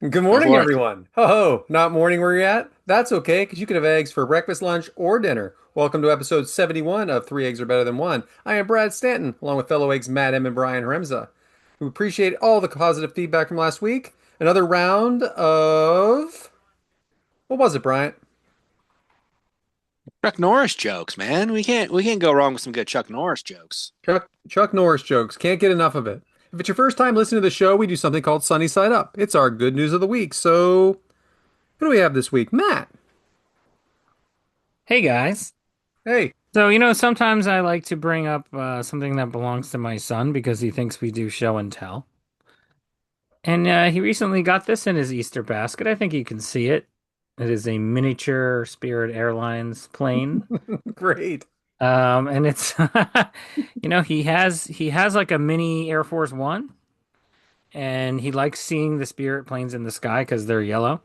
Good Go morning, for it. everyone. Ho ho, not morning where you're at? That's okay, because you can have eggs for breakfast, lunch, or dinner. Welcome to episode 71 of Three Eggs Are Better Than One. I am Brad Stanton, along with fellow eggs Matt M and Brian Remza. We appreciate all the positive feedback from last week. Another round of... What was it, Bryant? Chuck Norris jokes, man. We can't go wrong with some good Chuck Norris jokes. Chuck Norris jokes. Can't get enough of it. If it's your first time listening to the show, we do something called Sunny Side Up. It's our good news of the week. So, who do we have this week? Matt. Hey guys. Hey. So, sometimes I like to bring up something that belongs to my son because he thinks we do show and tell. And he recently got this in his Easter basket. I think you can see it. It is a miniature Spirit Airlines plane. Great. And it's he has like a mini Air Force One, and he likes seeing the Spirit planes in the sky because they're yellow.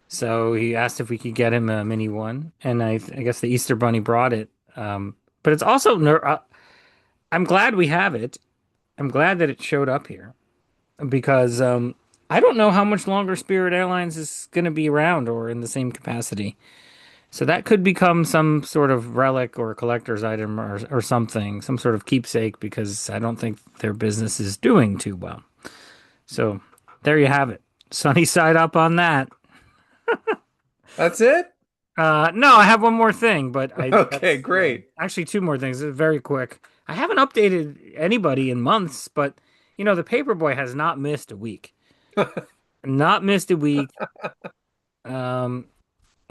So he asked if we could get him a mini one, and I guess the Easter Bunny brought it. But it's also I'm glad we have it. I'm glad that it showed up here because I don't know how much longer Spirit Airlines is going to be around or in the same capacity. So that could become some sort of relic or collector's item or something, some sort of keepsake because I don't think their business is doing too well. So there you have it. Sunny side up on that. That's it? No, I have one more thing, but I Okay, that's great. actually two more things. It's very quick. I haven't updated anybody in months, but the Paperboy has not missed a week. Not missed a week. Um,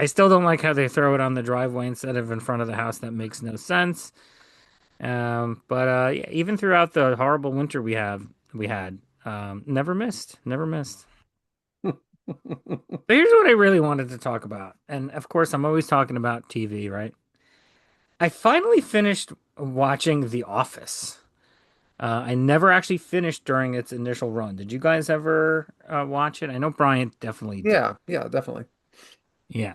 I still don't like how they throw it on the driveway instead of in front of the house. That makes no sense. But yeah, even throughout the horrible winter we had, never missed, never missed. But here's what I really wanted to talk about, and of course, I'm always talking about TV, right? I finally finished watching The Office. I never actually finished during its initial run. Did you guys ever watch it? I know Brian definitely did. Yeah, yeah, definitely. Yeah.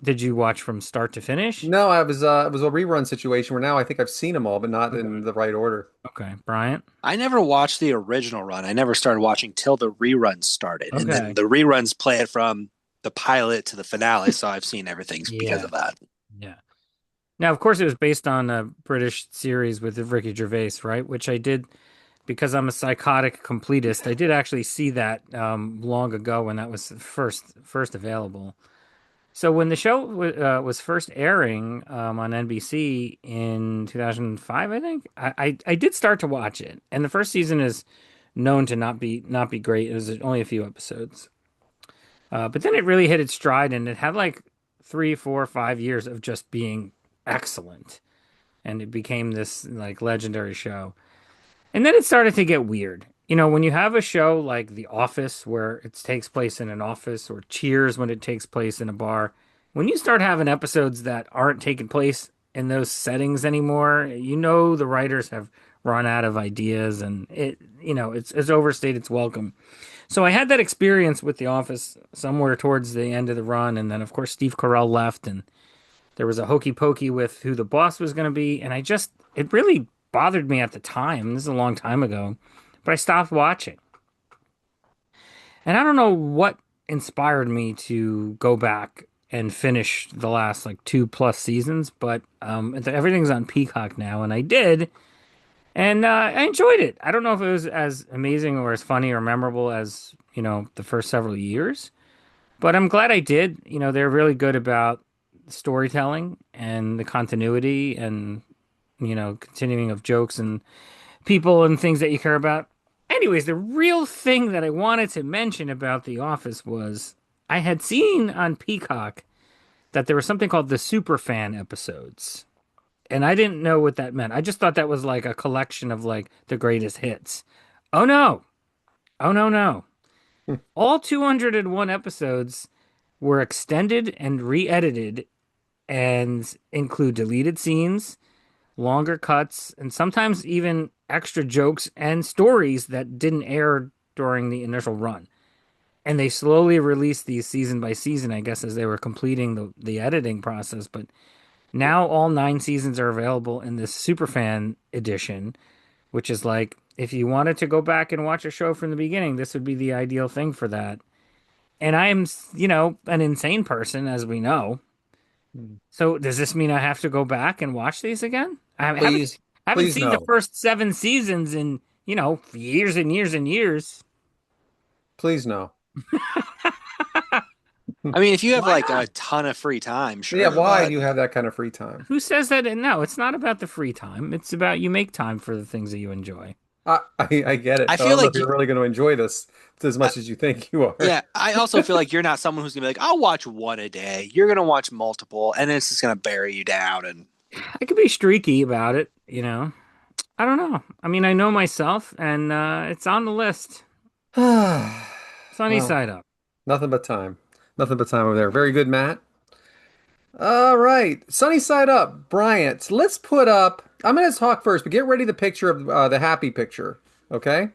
Did you watch from start to finish? No, it was a rerun situation where now I think I've seen them all, but not in Okay. the right order. Okay, Brian. I never watched the original run. I never started watching till the reruns started. And then Okay. the reruns play it from the pilot to the finale, so I've seen everything because Yeah. of that. Yeah. Now, of course, it was based on a British series with Ricky Gervais, right? Which I did because I'm a psychotic completist. I did actually see that long ago when that was first available. So when the show was first airing on NBC in 2005, I think I did start to watch it, and the first season is known to not be great. It was only a few episodes, but then it really hit its stride, and it had like 3, 4, 5 years of just being excellent, and it became this like legendary show. And then it started to get weird. When you have a show like The Office, where it takes place in an office, or Cheers, when it takes place in a bar, when you start having episodes that aren't taking place in those settings anymore, the writers have run out of ideas, and it's overstayed its welcome. So I had that experience with The Office somewhere towards the end of the run, and then of course Steve Carell left, and there was a hokey pokey with who the boss was going to be, and it really bothered me at the time. This is a long time ago, but I stopped watching. And I don't know what inspired me to go back and finish the last like 2+ seasons, but everything's on Peacock now, and I did, and I enjoyed it. I don't know if it was as amazing or as funny or memorable as the first several years, but I'm glad I did. They're really good about storytelling and the continuity and continuing of jokes and people and things that you care about. Anyways, the real thing that I wanted to mention about The Office was I had seen on Peacock that there was something called the Superfan episodes. And I didn't know what that meant. I just thought that was like a collection of like the greatest hits. Oh no. Oh no, no. All 201 episodes were extended and re-edited and include deleted scenes, longer cuts, and sometimes even extra jokes and stories that didn't air during the initial run. And they slowly released these season by season, I guess, as they were completing the editing process. But now all 9 seasons are available in this Superfan edition, which is like if you wanted to go back and watch a show from the beginning, this would be the ideal thing for that. and I'm, an insane person, as we know. Hmm. So does this mean I have to go back and watch these again? Please, I haven't please seen the no. first 7 seasons in, years and years and years. Please no. I mean, if you have Why like not? a ton of free time, Yeah, sure, why do but you have that kind of free time? Who says that? No, it's not about the free time. It's about you make time for the things that you enjoy. I get it, I but I feel don't know like if you're really going to enjoy this as uh, much as you think you are. yeah, I also feel like you're not someone who's gonna be like, I'll watch one a day. You're gonna watch multiple, and it's just gonna bury you down. And I could be streaky about it. I don't know. I mean, I know myself, and it's on the list. Sunny Well, side up. nothing but time. Nothing but time over there. Very good, Matt. All right. Sunny side up. Bryant, let's put up. I'm going to talk first, but get ready the picture of the happy picture. Okay.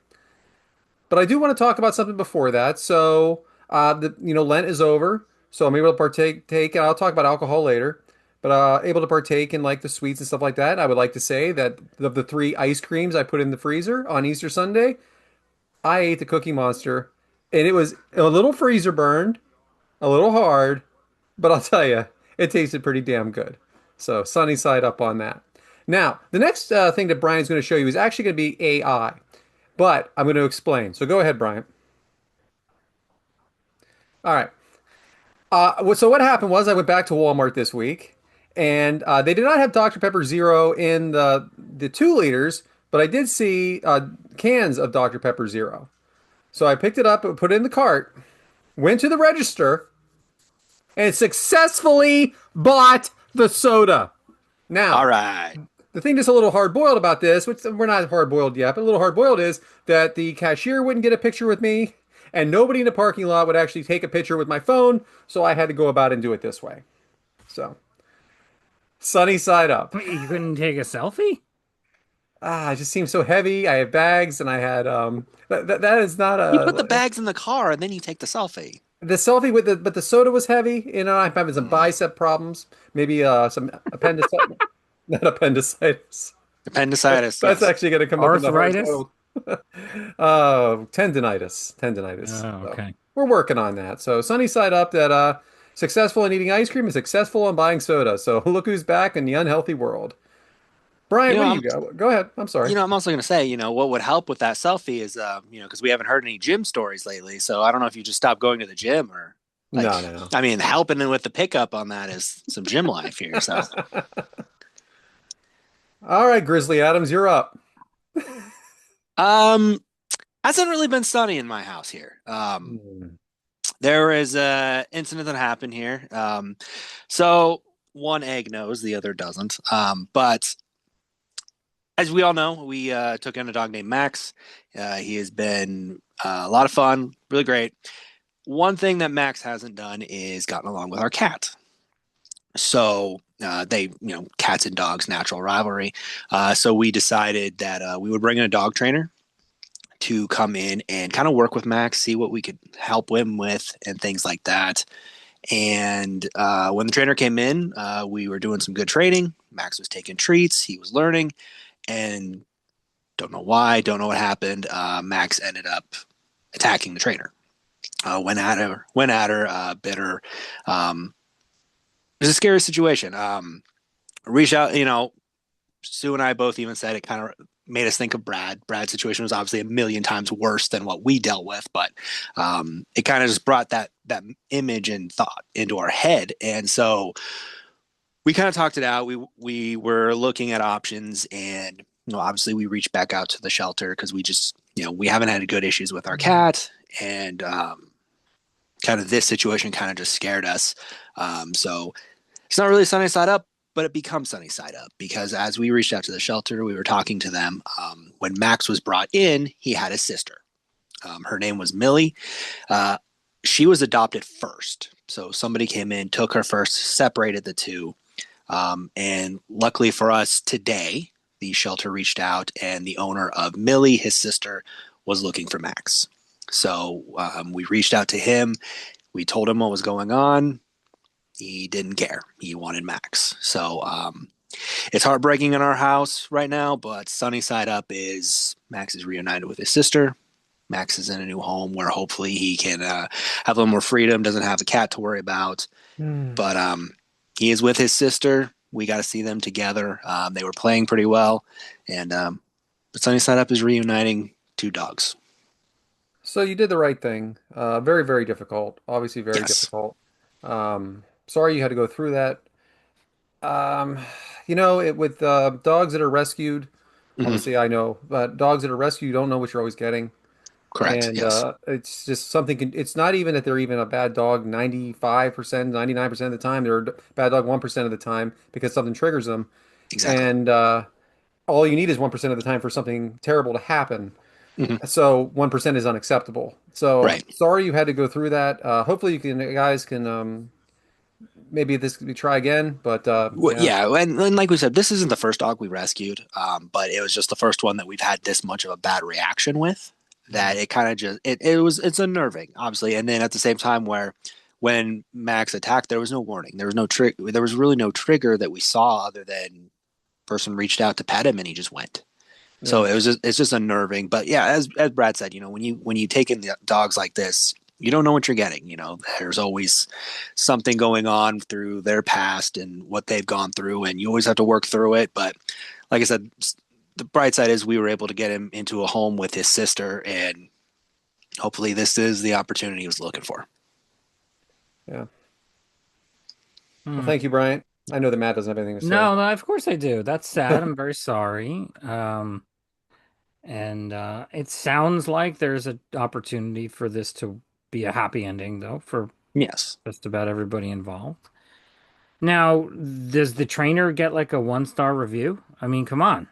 But I do want to talk about something before that. So, Lent is over. So I'm able to and I'll talk about alcohol later. But able to partake in like the sweets and stuff like that. I would like to say that of the three ice creams I put in the freezer on Easter Sunday, I ate the Cookie Monster, and it was a little freezer burned, a little hard, but I'll tell you, it tasted pretty damn good. So sunny side up on that. Now, the next thing that Brian's going to show you is actually going to be AI, but I'm going to explain. So go ahead, Brian. All right. So what happened was I went back to Walmart this week, and they did not have Dr. Pepper Zero in the 2 liters, but I did see cans of Dr. Pepper Zero. So I picked it up and put it in the cart, went to the register, and successfully bought the soda. all Now, right, the thing that's a little hard boiled about this, which we're not hard boiled yet, but a little hard boiled is that the cashier wouldn't get a picture with me, and nobody in the parking lot would actually take a picture with my phone, so I had to go about and do it this way. So, sunny side up. Wait, you couldn't take a selfie? It just seems so heavy. I have bags, and I had that is not you put the a bags in the car and then you take the selfie. the selfie with the soda was heavy. I'm having some bicep problems, maybe some appendicitis, not appendicitis. Appendicitis, That's yes. actually going to come up in the hard Arthritis? boiled. Tendinitis. Oh, So okay. we're working on that. So sunny side up that successful in eating ice cream and successful in buying soda. So look who's back in the unhealthy world. You Brian, know, what do I'm you got? Go ahead. I'm sorry. I'm also going to say, what would help with that selfie is, because we haven't heard any gym stories lately. So I don't know if you just stopped going to the gym or No, like, no. I mean, helping with the pickup on that is some gym life here. So, All right, Grizzly Adams, you're up. um, hasn't really been sunny in my house here. Hmm. There is a incident that happened here. So one egg knows, the other doesn't. But as we all know, we took in a dog named Max. He has been a lot of fun, really great. One thing that Max hasn't done is gotten along with our cat. So cats and dogs, natural rivalry. So we decided that we would bring in a dog trainer to come in and kind of work with Max, see what we could help him with, and things like that. And when the trainer came in, we were doing some good training. Max was taking treats, he was learning, and don't know why, don't know what happened. Max ended up attacking the trainer. Went at her, bit her. It was a scary situation. Reach out, Sue and I both even said it kind of made us think of Brad. Brad's situation was obviously a million times worse than what we dealt with, but it kind of just brought that image and thought into our head, and so we kind of talked it out. We were looking at options, and obviously we reached back out to the shelter because we just we haven't had good issues with our cat, and kind of this situation kind of just scared us. So it's not really sunny side up, but it becomes sunny side up because as we reached out to the shelter, we were talking to them. When Max was brought in, he had a sister. Her name was Millie. She was adopted first. So somebody came in, took her first, separated the two. And luckily for us today, the shelter reached out and the owner of Millie, his sister, was looking for Max. So we reached out to him. We told him what was going on. He didn't care. He wanted Max. So it's heartbreaking in our house right now, but sunny side up is Max is reunited with his sister. Max is in a new home where hopefully he can have a little more freedom, doesn't have a cat to worry about. Hmm. But he is with his sister. We got to see them together. They were playing pretty well, and the sunny side up is reuniting two dogs. So you did the right thing. Very, very difficult. Obviously, very Yes. difficult. Sorry you had to go through that. Um, with dogs that are rescued, Hmm. obviously I know, but dogs that are rescued, you don't know what you're always getting. Correct. And Yes. it's just something, it's not even that they're even a bad dog 95%, 99% of the time. They're a bad dog 1% of the time because something triggers them. Exactly. And all you need is 1% of the time for something terrible to happen. Hmm. So 1% is unacceptable. So Right. sorry you had to go through that. Hopefully guys can maybe this we try again. But Well, yeah, yeah, and like we said, this isn't the first dog we rescued, but it was just the first one that we've had this much of a bad reaction with. That it kind of just it's unnerving, obviously, and then at the same time, where when Max attacked, there was no warning, there was no trick, there was really no trigger that we saw other than person reached out to pet him and he just went. So yeah, it's just unnerving. But yeah, as Brad said, when you take in the dogs like this, you don't know what you're getting. There's always something going on through their past and what they've gone through, and you always have to work through it. But like I said, the bright side is we were able to get him into a home with his sister, and hopefully this is the opportunity he was looking for. yeah. Well, Hmm. thank you, Bryant. I know that Matt doesn't have anything to say. No, no, of course I do. That's sad. I'm very sorry. And it sounds like there's an opportunity for this to be a happy ending, though, for Yes. just about everybody involved. Now, does the trainer get like a 1-star review? I mean, come on.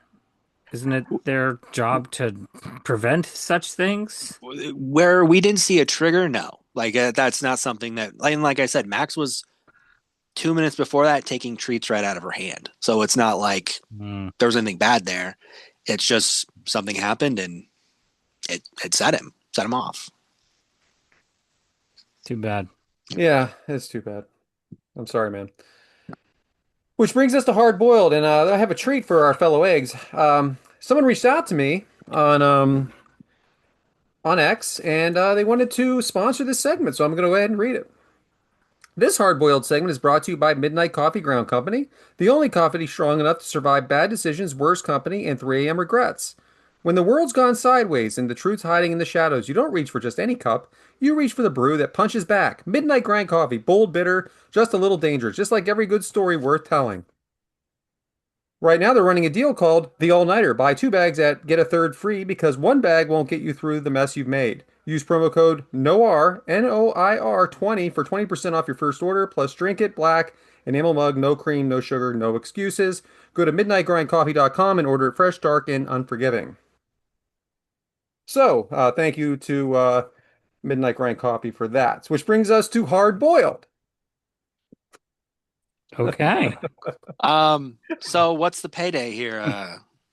Isn't it their job to prevent such things? Where we didn't see a trigger, no. Like that's not something that, like I said, Max was 2 minutes before that taking treats right out of her hand. So it's not like Hmm, there was anything bad there. It's just something happened and it set him off. too bad. Yeah, it's too bad. I'm sorry, man. Which brings us to hard boiled, and I have a treat for our fellow eggs. Someone reached out to me on X, and they wanted to sponsor this segment, so I'm going to go ahead and read it. This hard-boiled segment is brought to you by Midnight Coffee Ground Company, the only coffee strong enough to survive bad decisions, worse company, and 3 a.m. regrets. When the world's gone sideways and the truth's hiding in the shadows, you don't reach for just any cup. You reach for the brew that punches back. Midnight Grind Coffee, bold, bitter, just a little dangerous, just like every good story worth telling. Right now, they're running a deal called the All Nighter. Buy 2 bags at get a third free because 1 bag won't get you through the mess you've made. Use promo code NOIR, NOIR 20 for 20% off your first order, plus drink it black, enamel mug, no cream, no sugar, no excuses. Go to midnightgrindcoffee.com and order it fresh, dark, and unforgiving. So, thank you to Midnight Grind Coffee for that. Which brings us to Hard Boiled. Okay. So what's the payday here?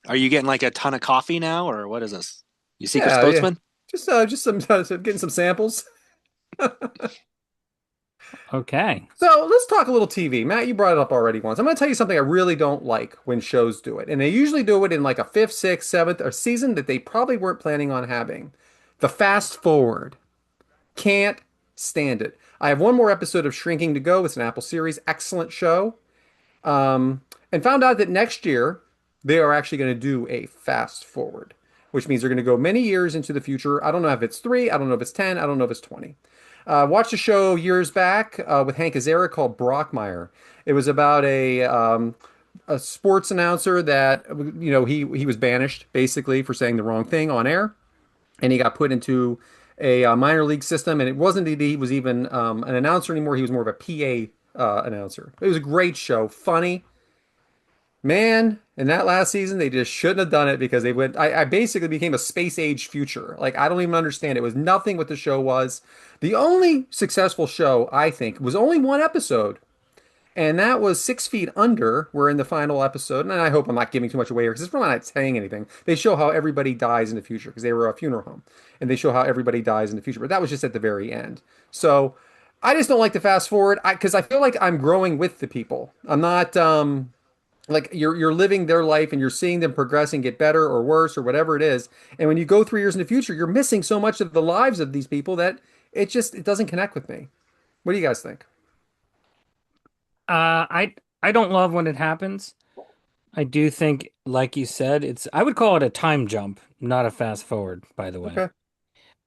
Are you getting like a ton of coffee now, or what is this? You secret Yeah, yeah. spokesman? Just getting some samples. Okay. So let's talk a little TV. Matt, you brought it up already once. I'm going to tell you something I really don't like when shows do it. And they usually do it in like a fifth, sixth, seventh, or season that they probably weren't planning on having. The fast forward. Can't stand it. I have one more episode of Shrinking to go. It's an Apple series. Excellent show. And found out that next year they are actually going to do a fast forward, which means they're going to go many years into the future. I don't know if it's 3, I don't know if it's 10, I don't know if it's 20. Watched a show years back with Hank Azaria called Brockmire. It was about a sports announcer that he was banished basically for saying the wrong thing on air, and he got put into a minor league system. And it wasn't that he was even an announcer anymore; he was more of a PA announcer. It was a great show, funny. Man, in that last season, they just shouldn't have done it because they went. I basically became a space age future. Like, I don't even understand. It was nothing what the show was. The only successful show, I think, was only one episode, and that was 6 Feet Under. We're in the final episode, and I hope I'm not giving too much away here because it's really not saying anything. They show how everybody dies in the future because they were a funeral home, and they show how everybody dies in the future. But that was just at the very end. So I just don't like to fast forward because I feel like I'm growing with the people. I'm not. like you're living their life and you're seeing them progress and get better or worse or whatever it is. And when you go 3 years in the future, you're missing so much of the lives of these people that it doesn't connect with me. What do you guys think? I don't love when it happens. I do think, like you said, I would call it a time jump, not a fast forward, by the way. Okay.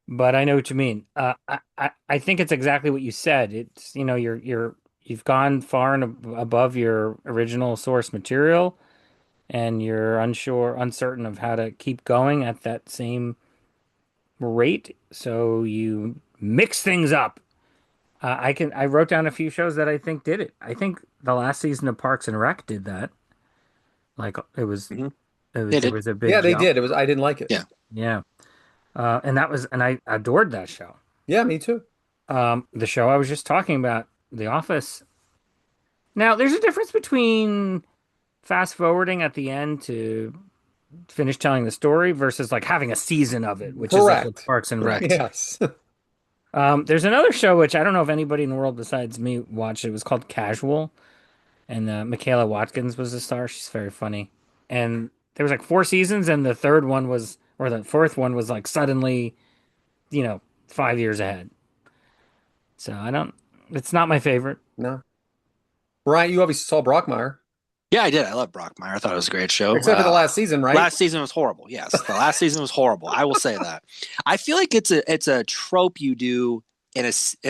But I know what you mean. I think it's exactly what you said. It's, you've gone far and above your original source material, and you're uncertain of how to keep going at that same rate. So you mix things up. I wrote down a few shows that I think did it. I think the last season of Parks and Rec did that. Like Mhm. They there did. was a big Yeah, they jump. did. I didn't like it. Yeah. Yeah. And I adored that show. Yeah, me too. The show I was just talking about, The Office. Now, there's a difference between fast forwarding at the end to finish telling the story versus like having a season of it, which is like what Correct. Parks and Rec. Correct. Yes. There's another show which I don't know if anybody in the world besides me watched. It was called Casual, and Michaela Watkins was the star. She's very funny. And there was like 4 seasons, and the third one was, or the fourth one was like suddenly, 5 years ahead. So I don't. It's not my favorite. No. Brian, you obviously saw Brockmire, Yeah, I did. I love Brockmire. I thought it was a great show. except for the last season, right? Last season was horrible. Yes, the last season was horrible. I will say that. I feel like it's a trope you do in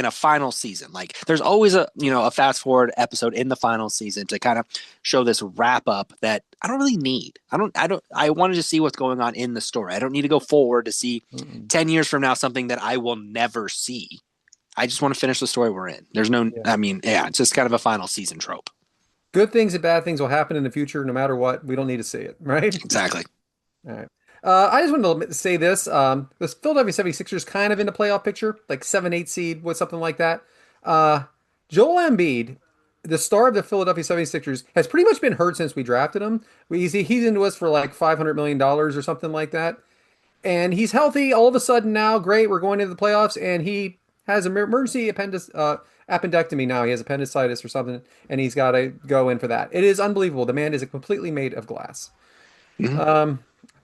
a final season. Like there's always a fast forward episode in the final season to kind of show this wrap up that I don't really need. I wanted to see what's going on in the story. I don't need to go forward to see Mm-mm. 10 years from now something that I will never see. I just want to finish the story we're in. There's no, Yeah. I mean, yeah, it's just kind of a final season trope. Good things and bad things will happen in the future, no matter what. We don't need to see it, right? Exactly. All right. I just wanted to say this. This Philadelphia 76ers kind of in the playoff picture, like 7-8 seed, with something like that. Uh, Joel Embiid, the star of the Philadelphia 76ers, has pretty much been hurt since we drafted him. He's into us for like $500 million or something like that. And he's healthy all of a sudden now. Great. We're going into the playoffs, and he has an emergency appendectomy now. He has appendicitis or something, and he's got to go in for that. It is unbelievable. The man is completely made of glass. Mhm.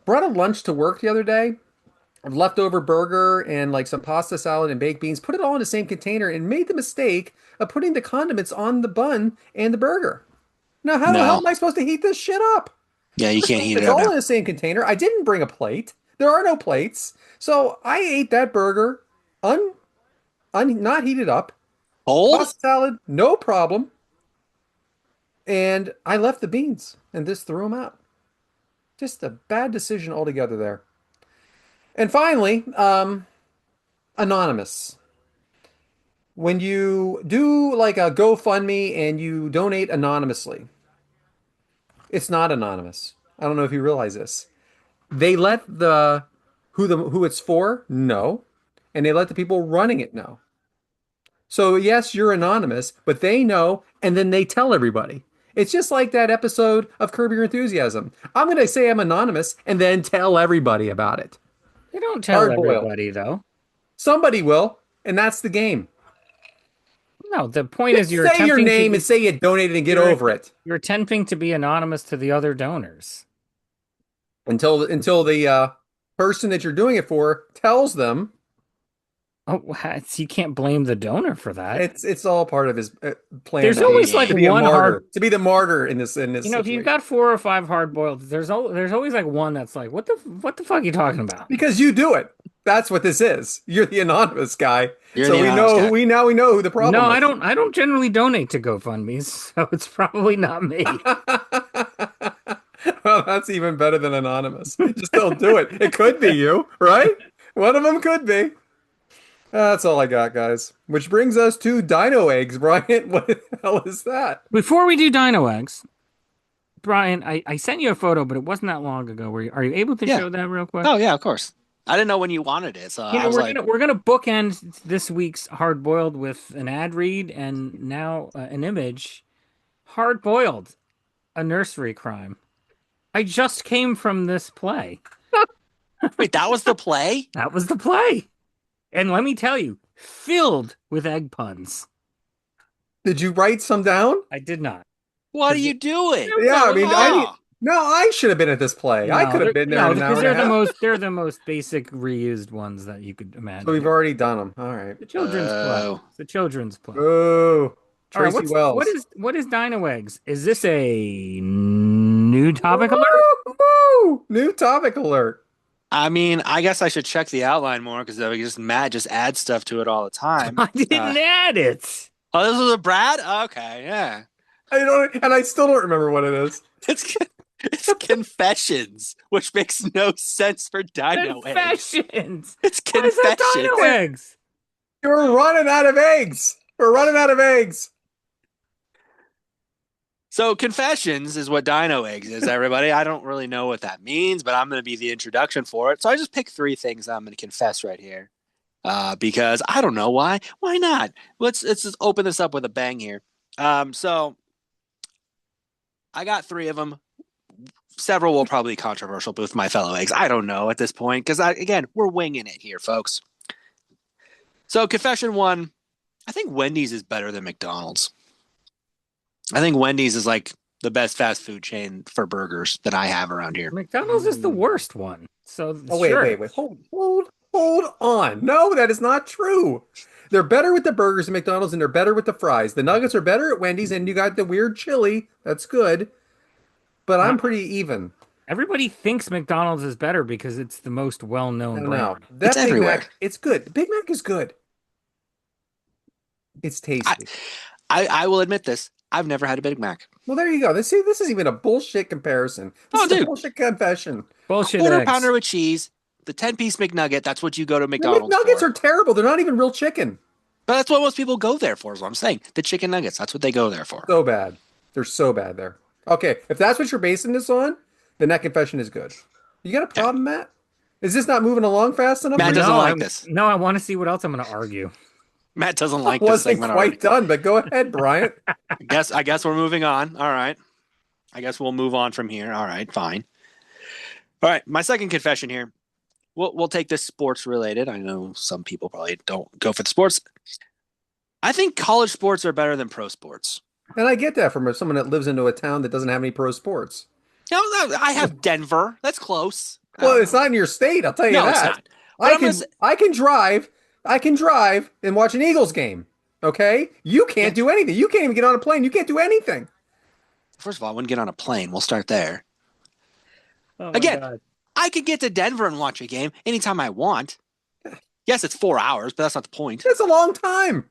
Brought a lunch to work the other day, a leftover burger and like some pasta salad and baked beans, put it all in the same container and made the mistake of putting the condiments on the bun and the burger. Now, how the hell No. am I supposed to heat this shit up? Yeah, you can't heat it It's up all now. in the same container. I didn't bring a plate. There are no plates. So I ate that burger not heated up. Cold? Pasta salad, no problem. And I left the beans and just threw them out. Just a bad decision altogether there. And finally, anonymous. When you do like a GoFundMe and you donate anonymously, it's not anonymous. I don't know if you realize this. They let who it's for know, and they let the people running it know. So yes, you're anonymous, but they know, and then they tell everybody. It's just like that episode of Curb Your Enthusiasm. I'm going to say I'm anonymous and then tell everybody about it. You don't tell Hard boiled. everybody though. Somebody will, and that's the game. No, the point is Just you're say your attempting name to, and say you donated and get you're- over it you're attempting to be anonymous to the other donors. until the person that you're doing it for tells them. Oh, you can't blame the donor for that. It's all part of his plan. There's to always be- like to be a one martyr, hard. to be the martyr in this If you've situation. got 4 or 5 hard boiled, there's always like one that's like, what the fuck are you talking about? Because you do it. That's what this is. You're the anonymous guy. You're So the we anonymous know guy. we know who the problem No, is. I don't generally donate to GoFundMes, so it's probably not me. Well, that's even better than anonymous. Just don't do it. It could be you, right? One of them could be. That's all I got, guys. Which brings us to Dino Eggs, Brian. What the hell is that? Before we do Dino Eggs, Brian, I sent you a photo, but it wasn't that long ago. Are you able to Yeah. show that real quick? Oh yeah, of course. I didn't know when you wanted it, so You I know, was we're like, gonna bookend this week's Hard Boiled with an ad read and now an image. Hard Boiled, a nursery crime. I just came from this play. wait, that was the play? That was the play, and let me tell you, filled with egg puns. Did you write some down? I did not. What are you doing? Yeah, I mean, Oh, I should have been at this play. I could have been there in an hour because and a half. they're the most basic reused ones that you could So we've imagine. already done them. All right. The children's play. It's a children's play. Oh, All right, Tracy Wells. what is Dino Eggs? Is this a new topic alert? Woo! New topic alert. I mean, I guess I should check the outline more because Matt just adds stuff to it all the time. I didn't add it. Oh, this was a Brad? Okay, yeah. And I still don't remember what it is. It's confessions, which makes no sense for Dino Eggs. Confessions. It's Why is that confessions. Dino Eggs? We're running out of eggs. We're running out of eggs. So confessions is what Dino Eggs is, everybody. I don't really know what that means, but I'm going to be the introduction for it. So I just picked 3 things that I'm going to confess right here, because I don't know why. Why not? Let's just open this up with a bang here. So I got 3 of them. Several will probably be controversial with my fellow eggs. I don't know at this point because again, we're winging it here, folks. So confession 1, I think Wendy's is better than McDonald's. I think Wendy's is like the best fast food chain for burgers that I have around here. McDonald's is the worst one. So Oh, sure. wait. Hold on. No, that is not true. They're better with the burgers at McDonald's and they're better with the fries. The nuggets are better at Wendy's and you got the weird chili. That's good. But I'm pretty even. Everybody thinks McDonald's is better because it's the most well-known No, brand. that It's Big everywhere. Mac, it's good. The Big Mac is good. It's tasty. I will admit this. I've never had a Big Mac. Well, there you go. This is even a bullshit comparison. This Oh, is a dude. bullshit confession. Bullshit Quarter eggs. pounder with cheese, the 10-piece McNugget. That's what you go to The McDonald's McNuggets for. are terrible. They're not even real chicken. But that's what most people go there for, is what I'm saying. The chicken nuggets. That's what they go there for. So bad. They're so bad there. Okay, if that's what you're basing this on, then that confession is good. You got a problem, Matt? Is this not moving along fast enough? Matt for you? doesn't like this. No, I want to see what else I'm going to argue. Matt doesn't I like this wasn't segment quite already. done, but go ahead, Bryant. I guess we're moving on. All right. I guess we'll move on from here. All right, fine. All right, my second confession here. We'll take this sports related. I know some people probably don't go for the sports. I think college sports are better than pro sports. And I get that from someone that lives into a town that doesn't have any pro sports. No, I have Denver. That's close. Well, it's not in your state, I'll tell you No, that. it's not. But I can drive and watch an Eagles game. Okay? You can't do anything. You can't even get on a plane. You can't do anything. First of all, I wouldn't get on a plane. We'll start there. Oh my Again, God. I could get to Denver and watch a game anytime I want. Yes, it's 4 hours, but that's not the point. That's a long time.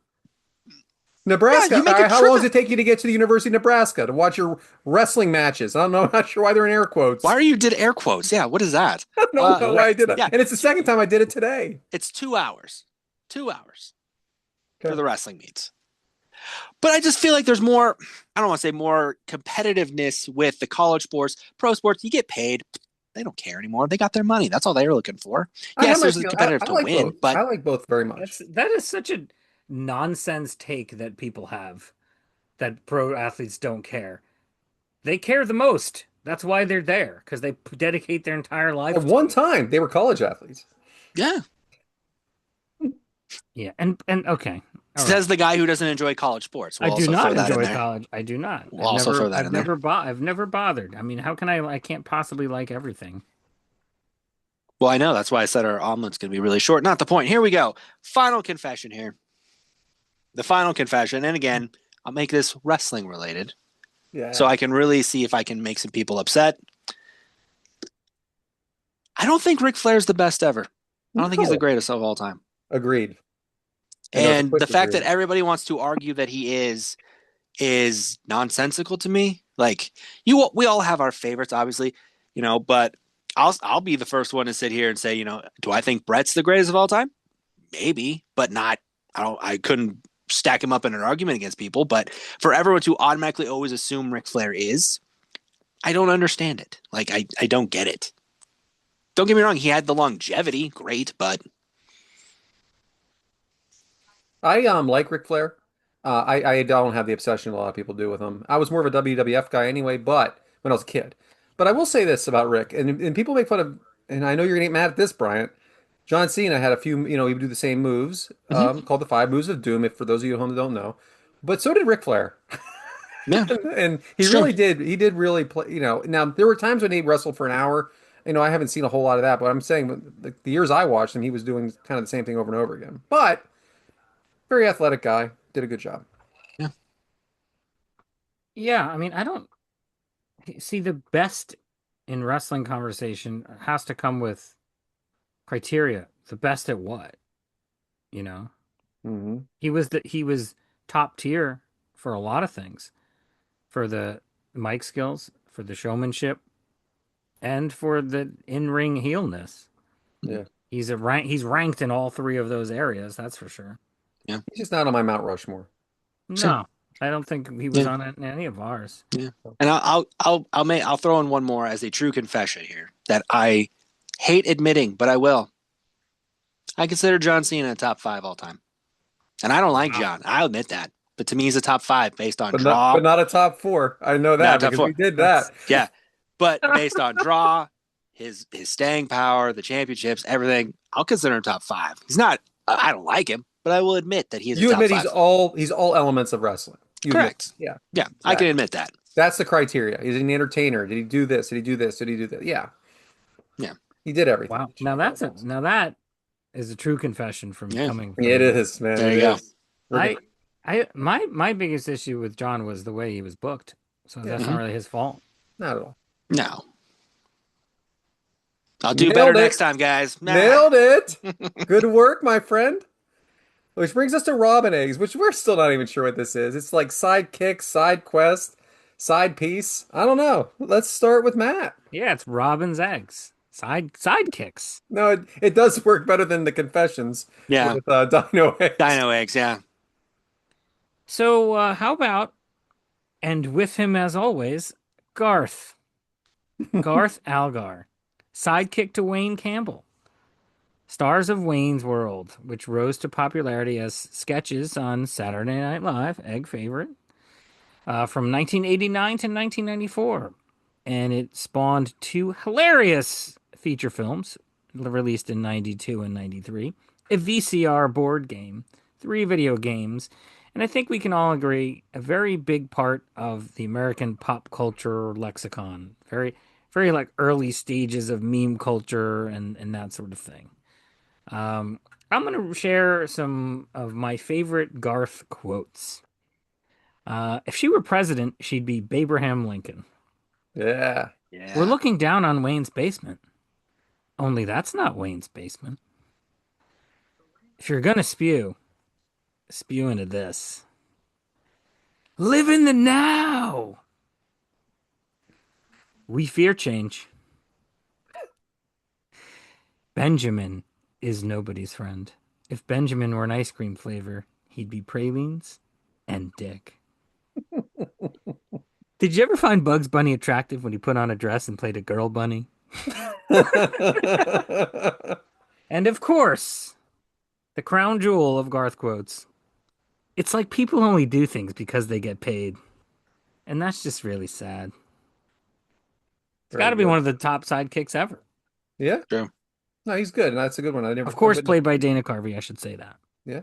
Nebraska. Yeah, you make a How trip long does it take you to get to the University of Nebraska to watch your wrestling matches? I don't know. I'm not sure why they're in air quotes. Why are you did air quotes? Yeah, what is that? I don't know why I did it. Yeah. And it's the second time I did it today. It's 2 hours. 2 hours Okay. for the wrestling meets. But I just feel like there's more, I don't want to say more competitiveness with the college sports. Pro sports, you get paid. They don't care anymore. They got their money. That's all they're looking for. I Yes, have there's my a feel- competitive I to like win, both. but I like both very much. That is such a nonsense take that people have, that pro athletes don't care. They care the most. That's why they're there, because they dedicate their entire life. At one time, they were college athletes. yeah. Yeah, and okay. All Says the guy who doesn't enjoy college sports. We'll I do also not throw that in enjoy there. college. I do not. We'll also throw that in there. I've never bothered. I mean, how can I can't possibly like everything. Well, I know. That's why I said our omelet's going to be really short. Not the point. Here we go. Final confession here. The final confession. And again, I'll make this wrestling related Yeah. so I can really see if I can make some people upset. I don't think Ric Flair's the best ever. I don't think he's the No. greatest of all time. Agreed. And quick the fact agreed. that everybody wants to argue that he is nonsensical to me. Like we all have our favorites, obviously, but I'll be the first one to sit here and say, do I think Brett's the greatest of all time? Maybe, but not. I couldn't stack him up in an argument against people. But for everyone to automatically always assume Ric Flair is, I don't understand it. Like I don't get it. Don't get me wrong, he had the longevity, great, but I like Ric Flair. I don't have the obsession a lot of people do with him. I was more of a WWF guy anyway, but when I was a kid. But I will say this about Rick, and people make fun of, and I know you're gonna get mad at this, Bryant. John Cena had a few, he would do the same moves, called the Five Moves of Doom. If for those of you at home that don't know, but so did Ric Flair. Yeah, And he it's true. really did. He did really play. Now there were times when he wrestled for an hour. I haven't seen a whole lot of that, but I'm saying the years I watched him, he was doing kind of the same thing over and over again. But very athletic guy, did a good job. Yeah. Yeah, I mean, I don't see the best in wrestling conversation has to come with criteria. The best at what? You know, Hmm. he was top tier for a lot of things, for the mic skills, for the showmanship, and for the in-ring heelness. Yeah, He's ranked in all three of those areas, that's for sure. Yeah. he's just not on my Mount Rushmore. Same. No, I don't think he was Yeah. on any of ours. Yeah. And I'll throw in one more as a true confession here that I hate admitting, but I will. I consider John Cena a top five all time. And I don't like Wow. John. I'll admit that. But to me, he's a top five based on But not draw. but not a top four. I know Not a that top because four. we did That's that. Yeah. But based on draw, his staying power, the championships, everything, I'll consider him top five. He's not I don't like him, but I will admit that he is a You top admit he's five. all elements of wrestling. You admit, Correct. yeah, Yeah, I can exactly. admit that. That's the criteria. Is he an entertainer? Did he do this? Did he do this? Did he do that? Yeah, Yeah. he did everything. Wow. Now that is a true confession from Yeah. coming It from is, man. There It you go. is. We're I gonna- my biggest issue with John was the way he was booked. So that's not Mhm. really his fault. Not at all. No. I'll do Nailed better it. next time, guys. Nah. Nailed it. Good work, my friend. Which brings us to Robin Eggs, which we're still not even sure what this is. It's like sidekick, side quest, side piece. I don't know. Let's start with Matt. Yeah, it's Robin's eggs. Sidekicks. No, it does work better than the confessions Yeah. with Dino Eggs. Dino eggs, yeah. So how about, and with him as always, Garth. Garth Algar. Sidekick to Wayne Campbell. Stars of Wayne's World, which rose to popularity as sketches on Saturday Night Live, egg favorite, from 1989 to 1994. And it spawned two hilarious feature films released in 92 and 93, a VCR board game, three video games, and I think we can all agree a very big part of the American pop culture lexicon. Very, very like early stages of meme culture and that sort of thing. I'm going to share some of my favorite Garth quotes. If she were president, she'd be Abraham Lincoln. Yeah. Yeah. We're looking down on Wayne's basement. Only that's not Wayne's basement. If you're going to spew into this. Live in the now. We fear change. Benjamin is nobody's friend. If Benjamin were an ice cream flavor, he'd be pralines and dick. Did you ever find Bugs Bunny attractive when he put on a dress and played a girl bunny? And of course, the crown jewel of Garth quotes. It's like people only do things because they get paid. And that's just really sad. It's got to be one of the top sidekicks ever. Yeah. True. No, he's good. That's a good one. Of course, played by Dana Carvey, I should say that. Yeah.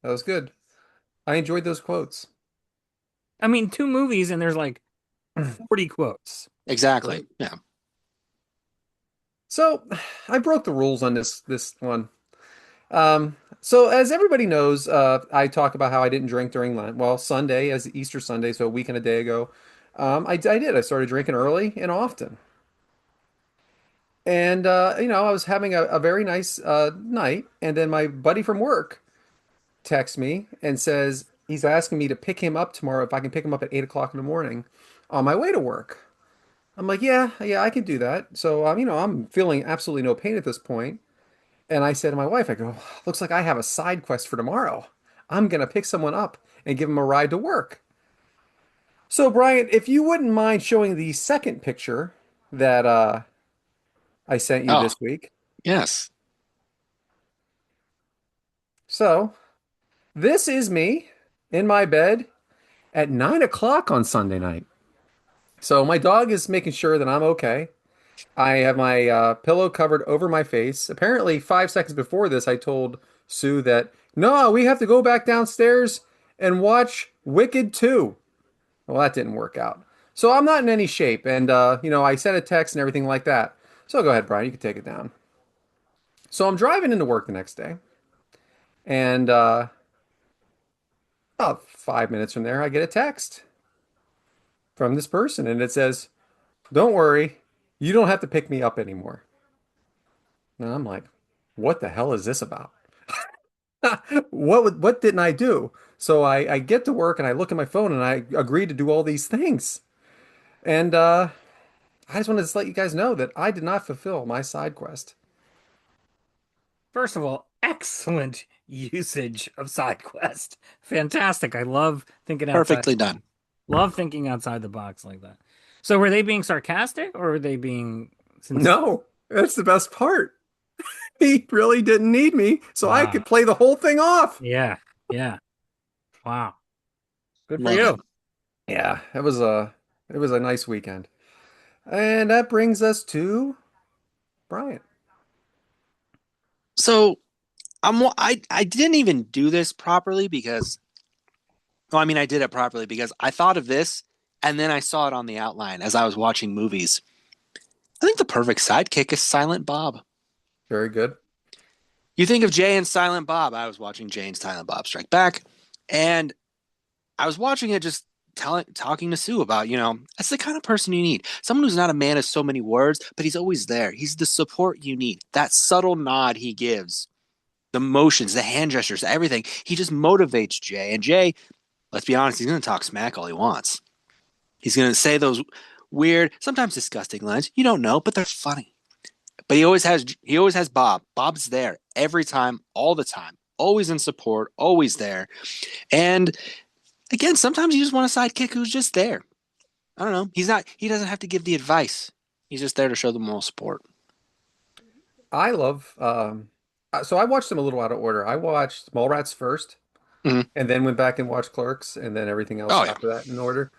That was good. I enjoyed those quotes. I mean, two movies and there's like 40 quotes. Exactly. Yeah. So I broke the rules on this one. So as everybody knows, I talk about how I didn't drink during Lent. Well, Sunday, as Easter Sunday, so a week and a day ago, I did. I started drinking early and often. And I was having a very nice night, and then my buddy from work texts me and says he's asking me to pick him up tomorrow if I can pick him up at 8 o'clock in the morning on my way to work. I'm like, yeah, I can do that. So I'm feeling absolutely no pain at this point. And I said to my wife, I go, looks like I have a side quest for tomorrow. I'm gonna pick someone up and give him a ride to work. So Brian, if you wouldn't mind showing the second picture that I sent you Oh. this week. Yes. So this is me in my bed at 9 o'clock on Sunday night. So my dog is making sure that I'm okay. I have my pillow covered over my face. Apparently, 5 seconds before this, I told Sue that, no, we have to go back downstairs and watch Wicked 2. Well, that didn't work out. So I'm not in any shape. And, I sent a text and everything like that. So go ahead, Brian. You can take it down. So I'm driving into work the next day. And about 5 minutes from there, I get a text from this person. And it says, don't worry, you don't have to pick me up anymore. And I'm like, what the hell is this about? What didn't I do? So I get to work and I look at my phone and I agree to do all these things. And I just wanted to let you guys know that I did not fulfill my side quest. First of all, excellent usage of side quest. Fantastic. I Perfectly done. love thinking outside the box like that. So were they being sarcastic or were they being sincere? No, that's the best part. He really didn't need me, so I Wow. could play the whole thing off. Yeah. Yeah. Wow. Good for Love you. it. Yeah, it was a nice weekend. And that brings us to Brian. So I didn't even do this properly because well, I mean I did it properly because I thought of this and then I saw it on the outline as I was watching movies. I think the perfect sidekick is Silent Bob. Very good. You think of Jay and Silent Bob. I was watching Jay and Silent Bob Strike Back, and I was watching it just talking to Sue about, that's the kind of person you need. Someone who's not a man of so many words, but he's always there. He's the support you need. That subtle nod he gives, the motions, the hand gestures, everything. He just motivates Jay. And Jay, let's be honest, he's going to talk smack all he wants. He's going to say those weird, sometimes disgusting lines. You don't know, but they're funny. But he always has Bob. Bob's there every time, all the time, always in support, always there. And again, sometimes you just want a sidekick who's just there. I don't know. He doesn't have to give the advice. He's just there to show the moral support. I love so I watched them a little out of order. I watched Mallrats first Mhm. and then went back and watched Clerks and then everything else Oh yeah. after that in order.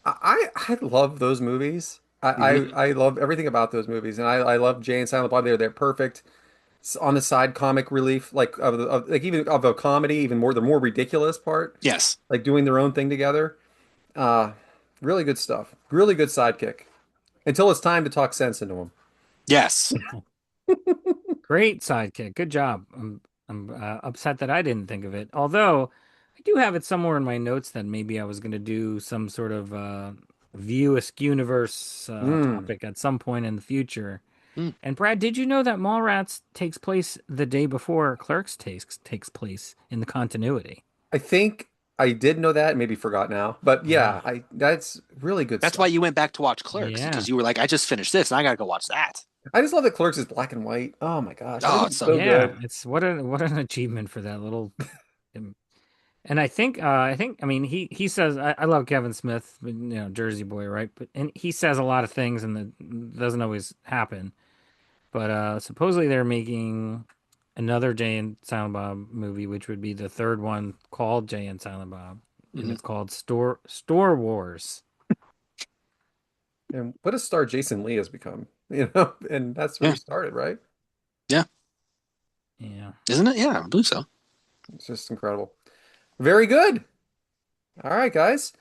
I love those movies. I, Hmm. I I love everything about those movies, and I love Jay and Silent Bob. They're perfect on the side comic relief, like like even of a comedy, even more the more ridiculous part, Yes. like doing their own thing together. Uh, really good stuff. Really good sidekick. Until it's time to talk sense into him. Yes. Great sidekick. Good job. I'm upset that I didn't think of it. Although I do have it somewhere in my notes that maybe I was going to do some sort of View Askew universe Mm. topic at some point in the future. Mm. And Brad, did you know that Mallrats takes place the day before Clerks takes place in the continuity? I think I did know that, maybe forgot now, but yeah, Ah, I that's really good That's why stuff. you went back to watch Clerks yeah. because you were like, I just finished this and I gotta go watch that. I just love that Clerks is black and white. Oh my gosh, Oh, everything's it's so so good. Yeah, good. it's what an achievement for that little. And I think I mean he says I love Kevin Smith, Jersey boy, right? But and he says a lot of things and that doesn't always happen. But supposedly they're making another Jay and Silent Bob movie, which would be the third one called Jay and Silent Bob, and Hmm. it's called Store Wars. And what a star Jason Lee has become, and that's where he Yeah. started, right? Yeah. Yeah. Isn't it? Yeah, I believe so. It's just incredible. Very good. All right, guys.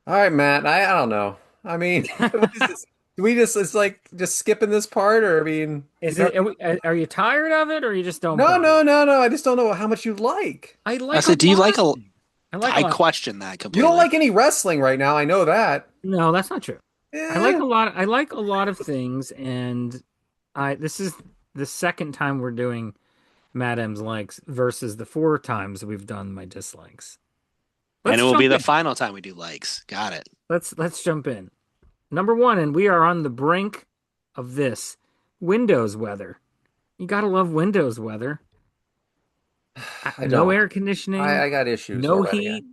All right, Matt. I don't know. I mean, what is this? Do we just it's like just skipping this part, or I mean, Is it? Are you tired of it, or you just don't no, buy no, it? no, no. I just don't know how much you like. I I like a said, do you lot like of a? things. I like a I lot. question that You don't completely. like any wrestling right now. I know that. No, that's not true. I like Yeah. a lot. I like a lot of things, and I this is the second time we're doing Matt M's likes versus the four times we've done my dislikes. And it Let's will be jump the in. final time we do likes. Got it. Let's jump in. Number one, and we are on the brink of this Windows weather. You gotta love Windows weather. I No don't. air I, conditioning, I got issues no already. heat.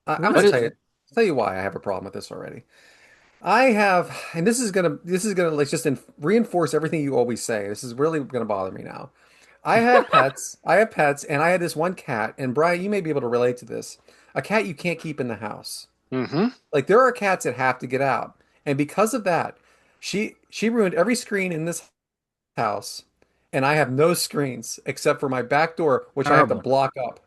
I'm What's gonna What tell is? you. Tell you why I have a problem with this already. I have, and this is gonna like just reinforce everything you always say. This is really gonna bother me now. I have pets. I have pets, and I had this one cat. And Brian, you may be able to relate to this. A cat you can't keep in the house. Mm-hmm. Like there are cats that have to get out, and because of that, she ruined every screen in this house, and I have no screens except for my back door, which I have to terrible? block up.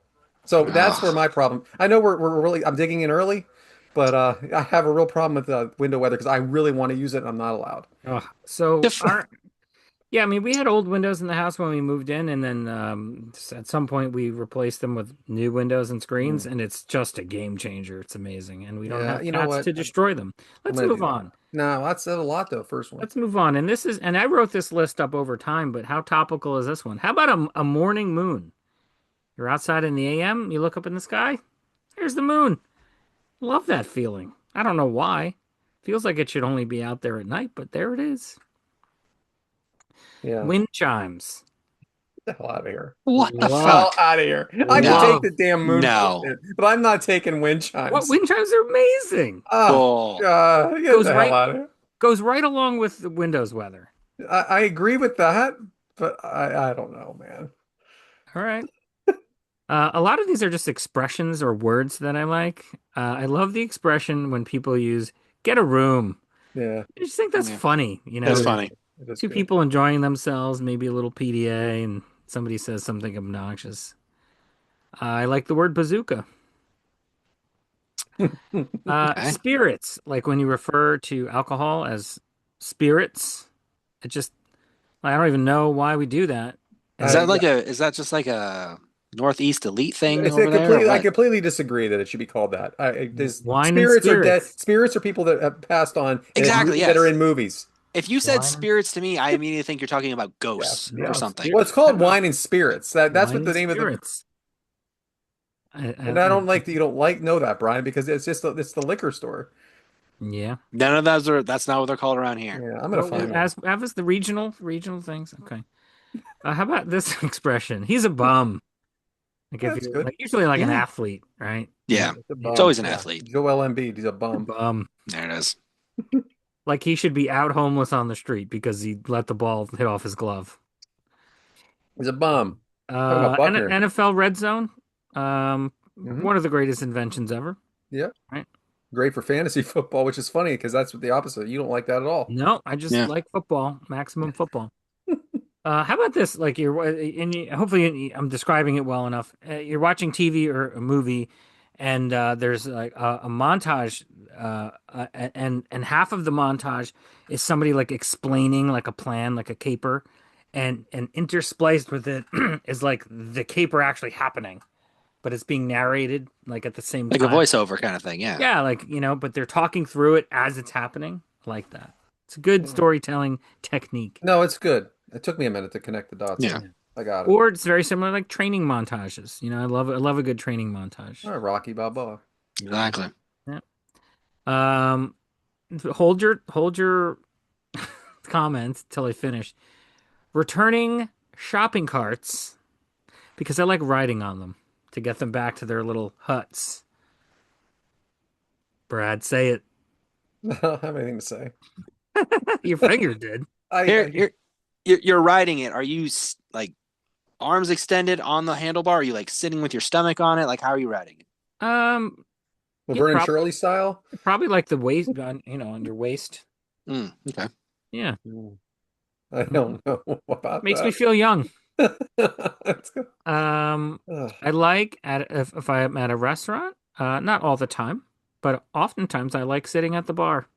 So that's where Oh, my problem. I know we're really I'm digging in early, But I have a real problem with window weather because I really want to use it and I'm not allowed. Oh, so Def- our yeah, I mean, we had old windows in the house when we moved in, and then at some point we replaced them with new windows and screens, Mm. and it's just a game changer. It's amazing, and we don't Yeah, have you know cats what? to destroy them. I'm Let's gonna move do that. on. No, that's a lot though. First one. Let's move on. And this is, and I wrote this list up over time, but how topical is this one? How about a morning moon? You're outside in the AM, you look up in the sky, there's the moon. Love that feeling. I don't know why. Feels like it should only be out there at night, but there it is. Yeah. Wind chimes. Get the hell out of here. what the Love, Hell fuck? out of here. I can No. take love. the damn moon No. bullshit, but I'm not taking wind What chimes. wind chimes are amazing. Oh, Bull. get Goes the hell right out of here. goes right along with the Windows weather. I agree with that, but I don't know, man. All right. A lot of these are just expressions or words that I like. I love the expression when people use "get a room." Yeah, I just think that's Yeah. funny. That's it is. funny. It is Two good. people enjoying themselves, maybe a little PDA, and somebody says something obnoxious. I like the word bazooka. Okay. Spirits, like when you refer to alcohol as spirits, it just, I don't even know why we do that. Is And that I, like a is that just like a Northeast elite thing it's a over there or completely. I what? completely disagree that it should be called that. There's wine and spirits are dead. spirits. Spirits are people that have passed on Exactly, that are yes. in movies. If you said Wine and spirits to me, I immediately think you're talking about Yeah, ghosts or yeah. no, something. Well, it's spirits. How called about wine and spirits. That's wine what the and name of the. spirits? And I don't like that you don't know that, Brian, because it's the liquor store. Yeah. None of those are. That's not what they're called around here. Yeah, I'm gonna Well, find one. as the regional things. Okay. How about this expression? He's a bum. Like if That's you're good. like usually like an Yeah. athlete, right? Yeah, It's a it's bum. always an Yeah, athlete. Joel Embiid, he's a He's a bum. bum. There it is. Like he should be out homeless on the street because he let the ball hit off his glove. He's a bum. Talking about And Buckner. NFL Red Zone, Hmm. one of the greatest inventions ever. Yeah, Right? great for fantasy football, which is funny because that's what the opposite. You don't like that at all. No, I just Yeah. like football, maximum football. How about this? Like hopefully I'm describing it well enough. You're watching TV or a movie, and there's like a montage, and half of the montage is somebody like explaining like a plan, like a caper, and interspliced with it is like the caper actually happening, but it's being narrated like at the same Like a time. voiceover kind of thing. Yeah. Yeah, like but they're talking through it as it's happening. I like that. It's a good Mm. storytelling technique. No, it's good. It took me a minute to connect the dots. Yeah. Though. I got it. Or it's very similar, like training montages. I love a good training montage. All right, Rocky Balboa. Exactly. Yeah. Um, hold your comments till I finish. Returning shopping carts because I like riding on them to get them back to their little huts. Brad, say it. I don't have anything to say. Your finger did. Here, I here, you're riding it. Are you like arms extended on the handlebar? Are you like sitting with your stomach on it? Like how are you riding it? Um, yeah, Laverne and Shirley style. probably like the waist, on your waist. Okay. Yeah, I don't know about makes me that. feel young. Let's go. Ugh. I like if I'm at a restaurant, not all the time, but oftentimes I like sitting at the bar,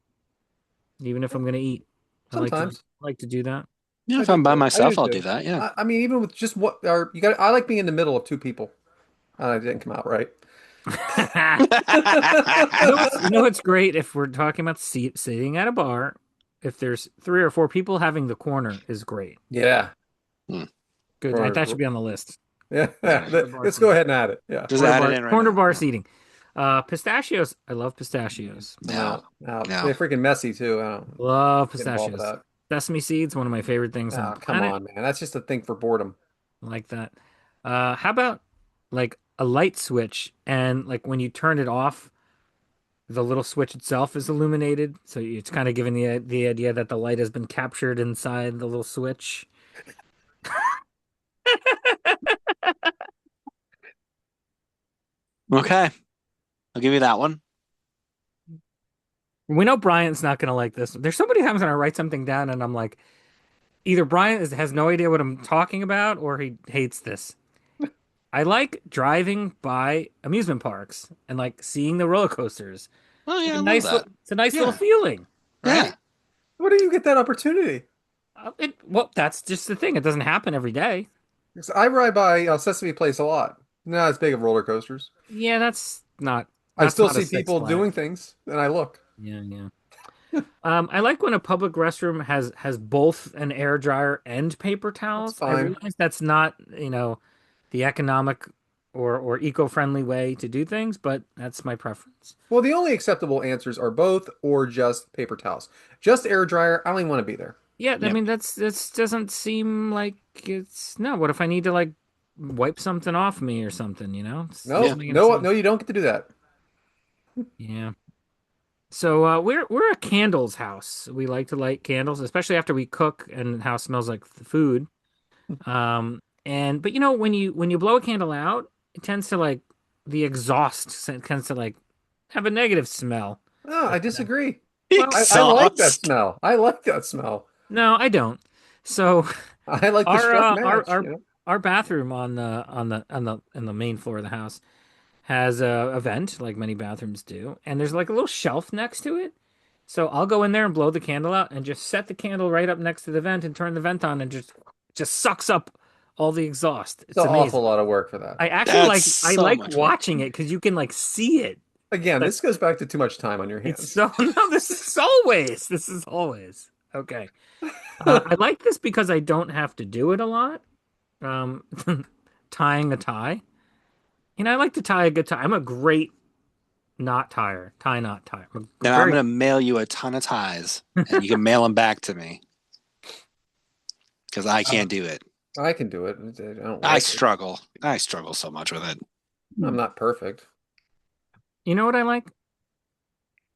even if I'm going to eat. I Sometimes. like to do that. Yeah, I if do I'm by too. I myself, do I'll too. do that. Yeah. I mean, even with just what are you got? I like being in the middle of two people. It didn't come out right. You know what's great if we're talking about sitting at a bar, if there's 3 or 4 people, having the corner is great. Yeah. Good. That should be on the list. Yeah. Corner bar Let's go seating. ahead and add it. Yeah. Just add it in right Corner now. bar Yeah. seating. Pistachios. I love pistachios. No. No. No. They're freaking messy too. I don't Love get involved with pistachios. that. Sesame seeds, one of my favorite things on Oh, the come planet. on, man. That's just a thing for boredom. I like that. How about like a light switch and like when you turn it off, the little switch itself is illuminated, so it's kind of giving the idea that the light has been captured inside the little switch. Okay. I'll give you that one. We know Brian's not going to like this. There's so many times when I write something down and I'm like, either Brian has no idea what I'm talking about or he hates this. I like driving by amusement parks and like seeing the roller coasters Oh It's yeah, a I love nice, that. it's a nice little Yeah, feeling, right? yeah. Where do you get that opportunity? Well, that's just the thing. It doesn't happen every day. 'Cause I ride by Sesame Place a lot. Not as big of roller coasters. Yeah, I that's still not a see Six people doing Flags. things, and I look. Yeah, yeah. I like when a public restroom has both an air dryer and paper That's towels. I fine. realize that's not, the economic or eco-friendly way to do things, but that's my preference. Well, the only acceptable answers are both or just paper towels. Just air dryer, I don't even want to be there. Yeah, I Yep. mean that's doesn't seem like it's no. What if I need to like wipe something off me or something, It No, doesn't make any no, no, sense. you don't get to do that. Yeah. So we're a candles house. We like to light candles, especially after we cook and the house smells like the food. But when you blow a candle out, it tends to like the exhaust tends to like have a negative smell. No, I disagree. Well, I like that Exhaust. smell. I like that smell. no, I don't. So I like the our struck uh, our match, our you know? our bathroom on the main floor of the house has a vent like many bathrooms do, and there's like a little shelf next to it. So I'll go in there and blow the candle out and just set the candle right up next to the vent and turn the vent on and just sucks up all the exhaust. It's It's an awful amazing. lot of work for that. I actually That's I so like much work. watching it because you can like see it. Again, Like this goes back to too much time on your it's hands. so no, this is always okay. I like this because I don't have to do it a lot. Um, tying a tie. I like to tie a good tie. I'm a great knot tire, tie knot tire. I'm a Then I'm very gonna mail you a ton of ties, and you can mail them back to me because I Uh, can't do it. I can do it. I don't I like it. struggle. I struggle so much with it. I'm not perfect. You know what I like?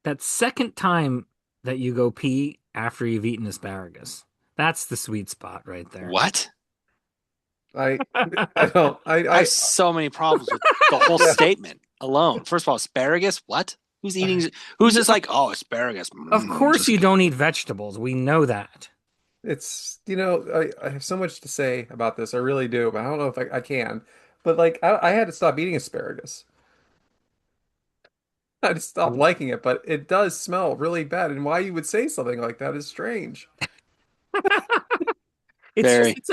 That second time that you go pee after you've eaten asparagus. That's the sweet spot right there. What? I I don't I have so many problems with the whole Yeah. statement alone. First of all, asparagus. What? Who's eating? Who's just like, oh, asparagus? Of course just- you don't eat vegetables. We know that. It's, I have so much to say about this. I really do, but I don't know if I can. But like, I had to stop eating asparagus. I just stopped liking it, but it does smell really bad. And why you would say something like that is strange. It's Very. just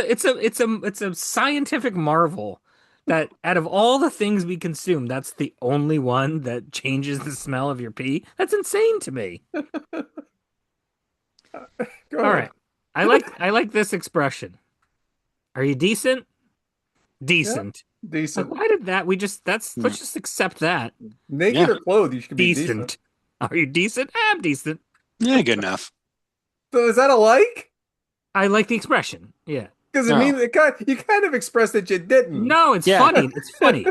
it's a scientific marvel that out of all the things we consume, that's the only one that changes the smell of your pee. That's insane to me. Go All ahead. right. I like this expression. Are you decent? Yeah, Decent. Like decent. why did that let's just accept that. Naked Yeah. or clothed, you should be decent. Decent. Are you decent? I'm decent. Yeah, good enough. So is that a like? I like the expression. Yeah. Because it No. means you kind of expressed that you didn't. No, it's Yeah. funny. It's funny.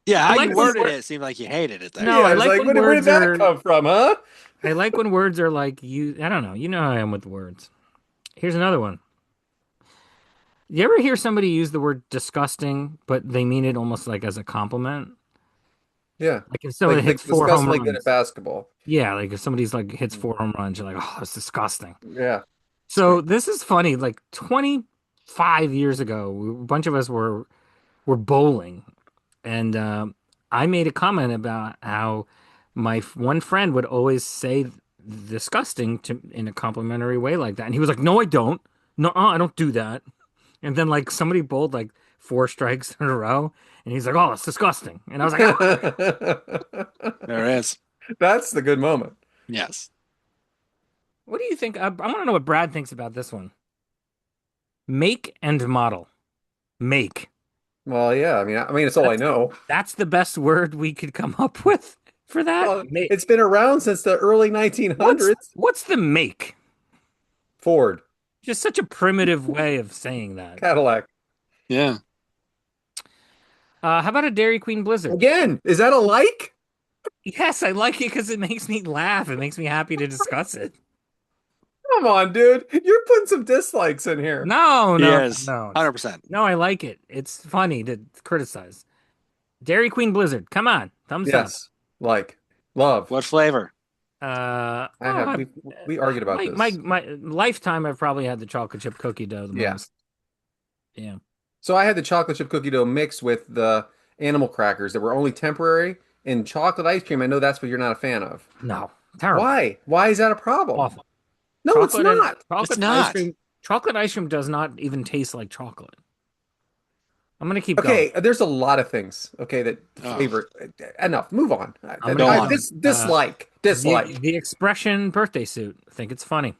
Yeah, how like you when worded wor- it seemed like you hated it there. No, Yeah, I it's like like, when where did words that are come from, huh? I like when words are like you. I don't know. You know how I am with words. Here's another one. You ever hear somebody use the word disgusting, but they mean it almost like as a compliment? Yeah. Like if somebody Like hits 4 home disgustingly good at runs. basketball. Yeah, like if somebody's like hits 4 home runs, you're like, oh, that's disgusting. Yeah. So this is funny. Like 25 years ago, a bunch of us were bowling, and I made a comment about how my one friend would always say disgusting to in a complimentary way like that, and he was like, "No, I don't. No, I don't do that." And then like somebody bowled like 4 strikes in a row, and he's like, "Oh, it's disgusting," and I was like, "Ah." There is. That's the good moment. Yes. "What do you think?" I want to know what Brad thinks about this one. Make and model. Make. Well, yeah. I mean, it's all I know. That's the best word we could come up with for that. Well, it's been around since the early 1900s. What's the make? Ford, Just such a primitive way of saying that. Cadillac. Yeah. How about a Dairy Queen Blizzard? Again, is that a like? Yes, I like it because it makes me laugh. It makes me happy to discuss it. Come on, dude. You're putting some dislikes in here. No, Yes. no. 100%. No, I like it. It's funny to criticize. Dairy Queen Blizzard. Come on. Thumbs Yes. Like. Love. What flavor? up. We argued about this. My lifetime, I've probably had the chocolate chip cookie dough the Yeah. most. Yeah. So I had the chocolate chip cookie dough mixed with the animal crackers that were only temporary And chocolate ice cream, I know that's what you're not a fan of. No, terrible, Why? Why is that a problem? awful. No, it's not. It's Chocolate ice not. cream. Chocolate ice cream does not even taste like chocolate. I'm gonna keep going. Okay, there's a lot of things. Okay, that Oh. flavor. Enough. Move on. I'm Go gonna on. Dislike. Dislike. the expression birthday suit. I think it's funny.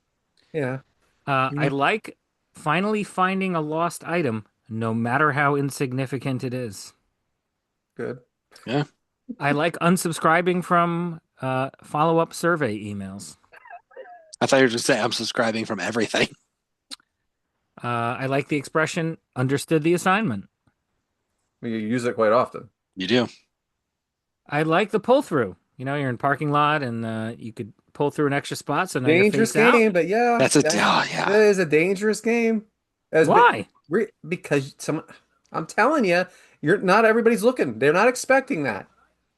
Yeah. I like finally finding a lost item, no matter how insignificant it is. Good. Yeah. I like unsubscribing from follow-up survey emails. I thought you were just saying I'm subscribing from everything. I like the expression understood the assignment. You use it quite often. You do. I like the pull through. You know, you're in a parking lot and you could pull through an extra spot, so now you're Dangerous face out. game, but yeah, That's a that yeah. is a dangerous game. Why? Because I'm telling you, you're not everybody's looking. They're not expecting that.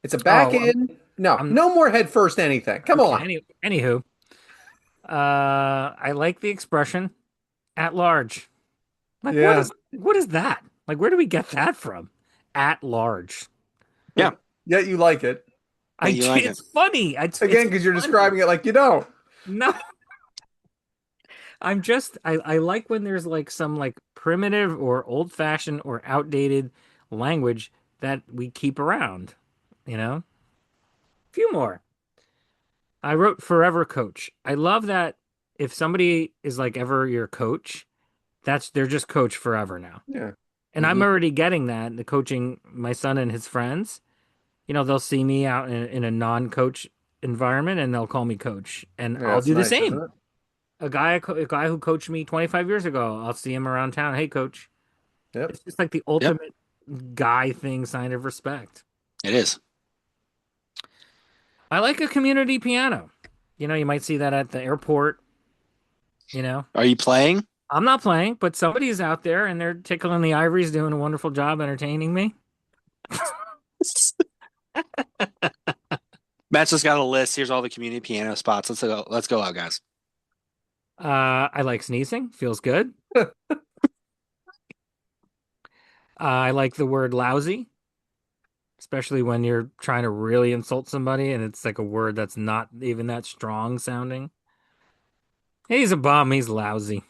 It's a back Oh, end. No, I'm- no more head first anything. Come Okay, on. Anywho, I like the expression at large. Like Yeah. what is that? Like where do we get that from? At large. Yet you like it. You like It's funny. It's Again, because you're funny. describing it like you don't. No. I like when there's like some like primitive or old fashioned or outdated language that we keep around, you know? A few more. I wrote forever coach. I love that if somebody is like ever your coach, they're just coach forever now. Yeah. And I'm already getting that, the coaching my son and his friends. You know, they'll see me out in a non-coach environment and they'll call me coach. And Yeah, I'll it's do the nice, same. isn't it? A guy who coached me 25 years ago, I'll see him around town. Hey, coach. Yep. It's just like the ultimate guy thing, sign of respect. It is. I like a community piano. You know, you might see that at the airport. You know, Are you playing? I'm not playing, but somebody's out there and they're tickling the ivories, doing a wonderful job entertaining me. Matt's just got a list. Here's all the community piano spots. Let's go. Let's go out, guys. I like sneezing. Feels good. I like the word lousy, especially when you're trying to really insult somebody and it's like a word that's not even that strong sounding. He's a bum. He's lousy.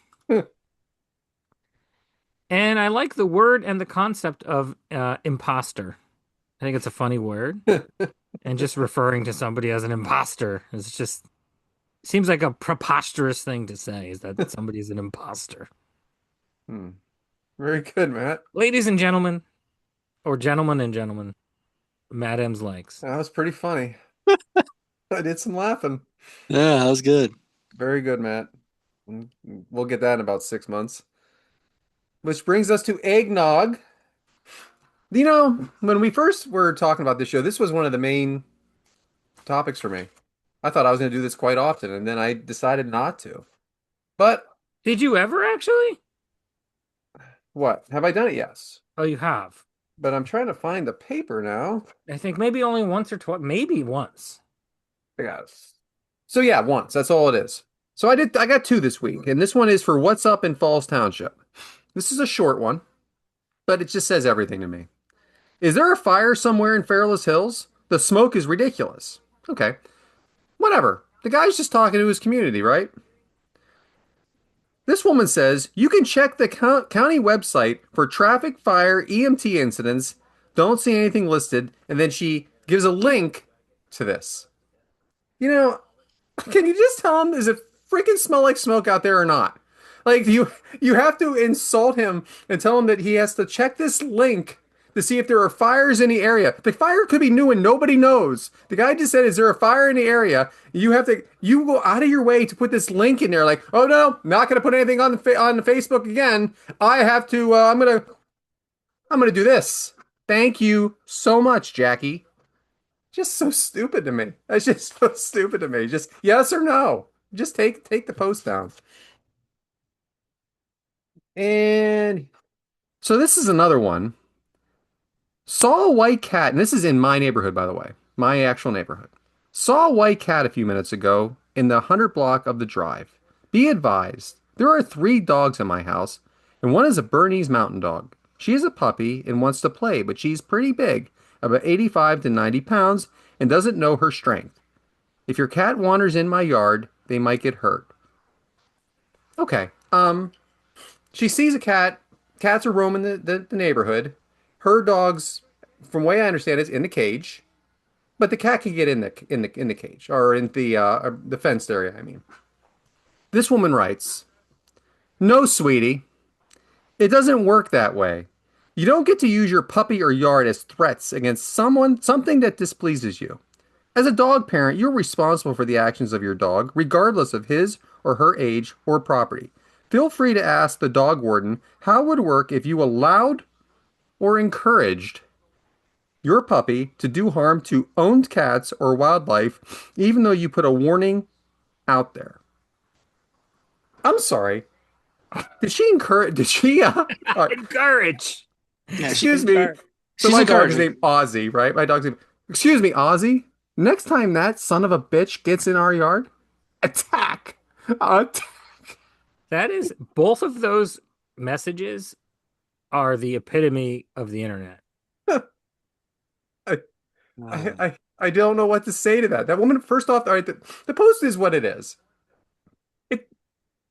And I like the word and the concept of imposter. I think it's a funny word. And just referring to somebody as an imposter is just seems like a preposterous thing to say, is that somebody's an imposter. Very good, Matt. Ladies and gentlemen, or gentlemen and gentlemen, Matt M's likes. That was pretty funny. I did some laughing. Yeah, that was good. Very good, Matt. We'll get that in about 6 months. Which brings us to eggnog. You know, when we first were talking about this show, this was one of the main topics for me. I thought I was going to do this quite often, and then I decided not to. But Did you ever actually? what? Have I done it? Yes. Oh, you have. But I'm trying to find the paper now. I think maybe only once or twice, maybe once. I got it. So yeah, once. That's all it is. So I got two this week, and this one is for What's Up in Falls Township. This is a short one, but it just says everything to me. Is there a fire somewhere in Fairless Hills? The smoke is ridiculous. Okay. Whatever. The guy's just talking to his community, right? This woman says you can check the county website for traffic, fire, EMT incidents. Don't see anything listed. And then she gives a link to this. You know, can you just tell him, does it freaking smell like smoke out there or not? Like you have to insult him and tell him that he has to check this link to see if there are fires in the area. The fire could be new and nobody knows. The guy just said, "Is there a fire in the area?" You go out of your way to put this link in there. Like, oh no, not going to put anything on the Facebook again. I have to. I'm gonna do this. Thank you so much, Jackie. Just so stupid to me. That's just so stupid to me. Just yes or no. Just take the post down. And so this is another one. Saw a white cat, and this is in my neighborhood, by the way, my actual neighborhood. Saw a white cat a few minutes ago in the 100 block of the drive. Be advised, there are 3 dogs in my house, and one is a Bernese Mountain Dog. She is a puppy and wants to play, but she's pretty big. about 85 to 90 pounds, and doesn't know her strength. If your cat wanders in my yard, they might get hurt. Okay. She sees a cat. Cats are roaming the neighborhood. Her dog's, from the way I understand, is in the cage, but the cat can get in the cage or in the fenced area. I mean, this woman writes, "No, sweetie, it doesn't work that way. You don't get to use your puppy or yard as threats against something that displeases you. As a dog parent, you're responsible for the actions of your dog, regardless of his or her age or property. Feel free to ask the dog warden how it would work if you allowed or encouraged your puppy to do harm to owned cats or wildlife, even though you put a warning out there." I'm sorry. Did she encourage? Did she? Encourage. Yeah, Excuse me. So she's my dog is encouraging. named Ozzy, right? My dog's name. Excuse me, Ozzy. Next time that son of a bitch gets in our yard, attack. Attack. That is, both of those messages are the epitome of the internet. I, I don't know what to say to that. That woman, first off, all right, the post is what it is. It,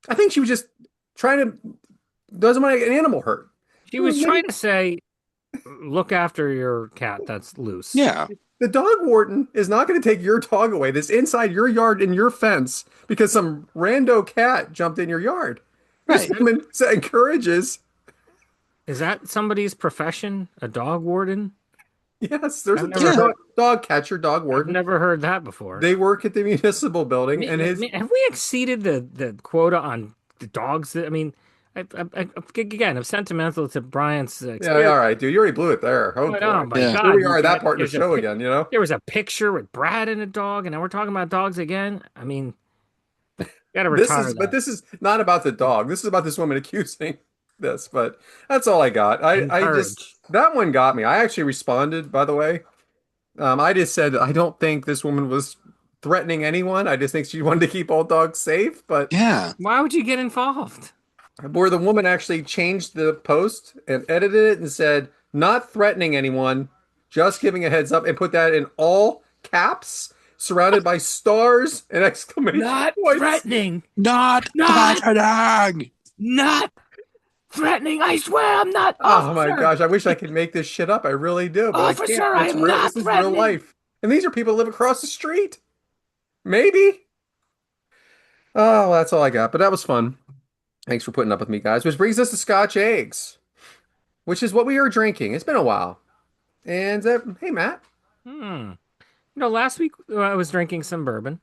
I think she was just trying to, doesn't want to get an animal hurt. She was Maybe trying to say, look after your cat that's loose. Yeah. the dog warden is not going to take your dog away that's inside your yard in your fence because some rando cat jumped in your yard. This Right. woman encourages. Is that somebody's profession? A dog warden? Yes, there's I've a never dog catcher, dog I've warden. never heard that before. They work at the municipal building, and his Have we exceeded the quota on the dogs? I mean, again, I'm sentimental to Brian's yeah, experience. all right, dude, you already blew it there. Oh But, oh boy, my Yeah. God! here we you are, that got- part of the there's a show pic- again. You know, There was a picture with Brad and a dog, and now we're talking about dogs again. I mean, gotta retire that. this is not about the dog. This is about this woman accusing this. But that's all I got. I just Encourage. that one got me. I actually responded, by the way. I just said I don't think this woman was threatening anyone. I just think she wanted to keep all dogs safe. But Yeah. Why would you get involved? where the woman actually changed the post and edited it and said, not threatening anyone, just giving a heads up, and put that in all caps, surrounded by stars and exclamation Not points. threatening. Not Not- threatening. Not threatening. I swear I'm not. Oh my officer. gosh, I wish I could make this shit up. I really do, but I Officer, can't. It's I'm real. not This is real threatening. life. And these are people who live across the street. Maybe. Oh, that's all I got. But that was fun. Thanks for putting up with me, guys. Which brings us to Scotch eggs, which is what we are drinking. It's been a while. And hey, Matt. Last week I was drinking some bourbon.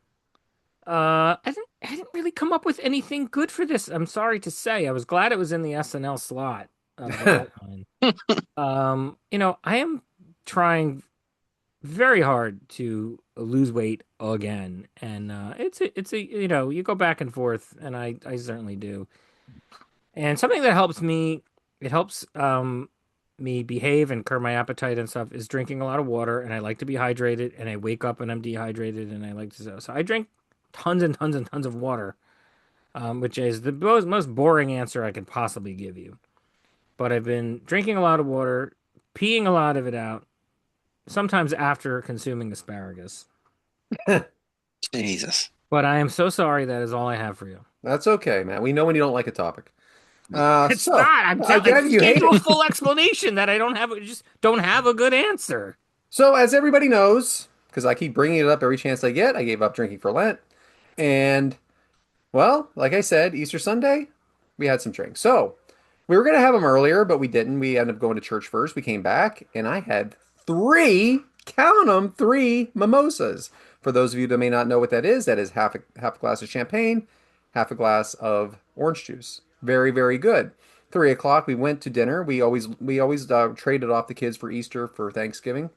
I didn't really come up with anything good for this. I'm sorry to say. I was glad it was in the SNL slot of the outline. I am trying very hard to lose weight again, and it's a you go back and forth, and I certainly do. And something that helps me, it helps me behave and curb my appetite and stuff, is drinking a lot of water. And I like to be hydrated, and I wake up and I'm dehydrated, and I like to so I drink tons and tons and tons of water, which is the most boring answer I could possibly give you. But I've been drinking a lot of water, peeing a lot of it out, sometimes after consuming asparagus. Jesus. But I am so sorry. That is all I have for you. That's okay, Matt. We know when you don't like a topic. It's not. I'm I I get just you gave hate you a it. full explanation that I just don't have a good answer. So, as everybody knows, because I keep bringing it up every chance I get, I gave up drinking for Lent. And, well, like I said, Easter Sunday, we had some drinks. So, we were going to have them earlier, but we didn't. We ended up going to church first. We came back, and I had count them, three mimosas. For those of you that may not know what that is half a glass of champagne, half a glass of orange juice. Very, very good. 3 o'clock, we went to dinner. We always traded off the kids for Easter, for Thanksgiving.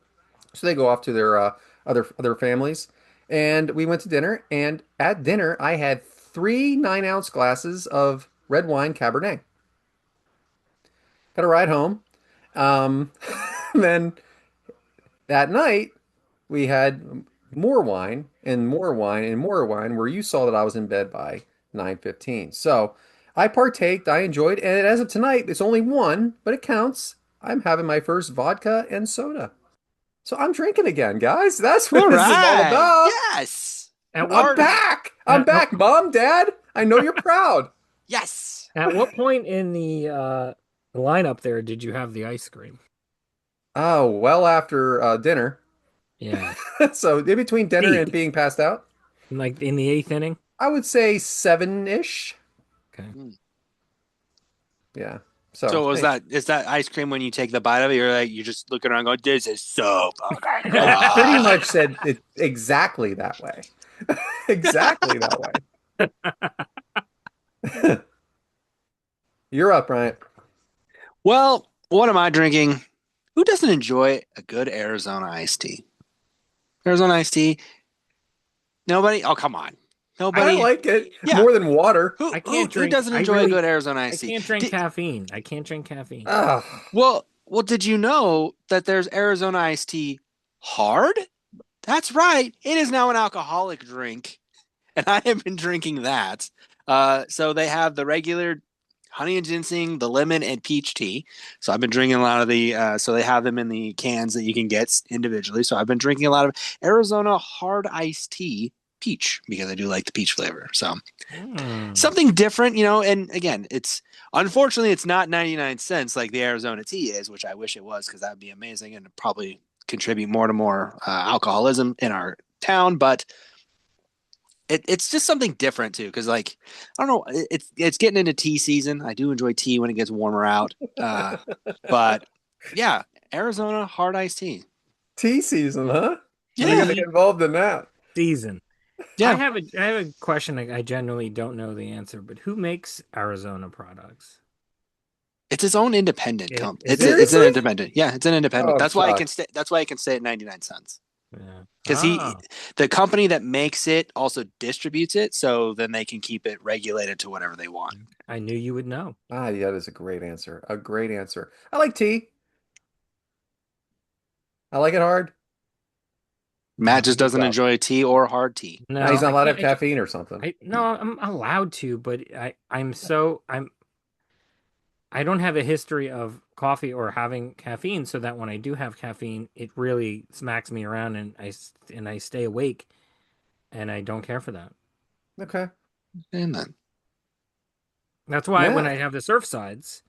So they go off to their other families. And we went to dinner, and at dinner, I had three 9-ounce glasses of red wine Cabernet. Got a ride home. Then that night, we had more wine and more wine and more wine, where you saw that I was in bed by 9:15. So I partaked, I enjoyed, and as of tonight, it's only one, but it counts. I'm having my first vodka and soda. So I'm drinking again, guys. That's what All this is all right. about. Yes. At I'm what Art. back. I'm at, back, Mom, Dad. I know you're proud. Yes. at what point in the lineup there did you have the ice cream? Oh, well after dinner. Yeah, So in between dinner and eight, being passed out, like in the eighth inning. I would say seven-ish. Okay. Mm. Yeah. So So was hey, that is that ice cream when you take the bite of it, you're like you're just looking around going, this is so fucking I pretty good. much said it exactly that way. Exactly that way. You're up, Bryant. Well, what am I drinking? Who doesn't enjoy a good Arizona iced tea? Arizona iced tea. Nobody? Oh, come on. I Nobody? like it Yeah. more than water. Who I who can't who drink. doesn't enjoy a good Arizona I iced tea? can't drink caffeine. I can't drink caffeine. Ah, Did you know that there's Arizona iced tea hard? That's right. It is now an alcoholic drink, and I have been drinking that. So they have the regular honey and ginseng, the lemon and peach tea. So I've been drinking a lot of the. So they have them in the cans that you can get individually. So I've been drinking a lot of Arizona hard iced tea peach because I do like the peach flavor. So something different, and again, it's not 99 cents like the Arizona tea is, which I wish it was because that would be amazing and probably contribute more to more alcoholism in our town. But it's just something different too, because like I don't know, it's getting into tea season. I do enjoy tea when it gets warmer out, but yeah, Arizona hard iced tea. tea season, huh? We're Yeah, gonna get involved in that. Season. yeah. I have a question I genuinely don't know the answer, but who makes Arizona products? It's its own independent It- comp. is It's it? it's an Seriously? independent. Yeah, it's an independent. Oh, I'm That's why I can shocked. stay. That's why I can stay at 99 cents. Yeah. Because Ah, the company that makes it also distributes it, so then they can keep it regulated to whatever they want. I knew you would know. Ah, yeah, that is a great answer. A great answer. I like tea. I like it hard. Matt just doesn't Well, enjoy tea or hard tea. No, now he's not I allowed to can't. have caffeine or something. No, I'm allowed to, but I don't have a history of coffee or having caffeine, so that when I do have caffeine, it really smacks me around, and I stay awake, and I don't care for that. Okay. And then That's why when I Matt. have the Surfsides,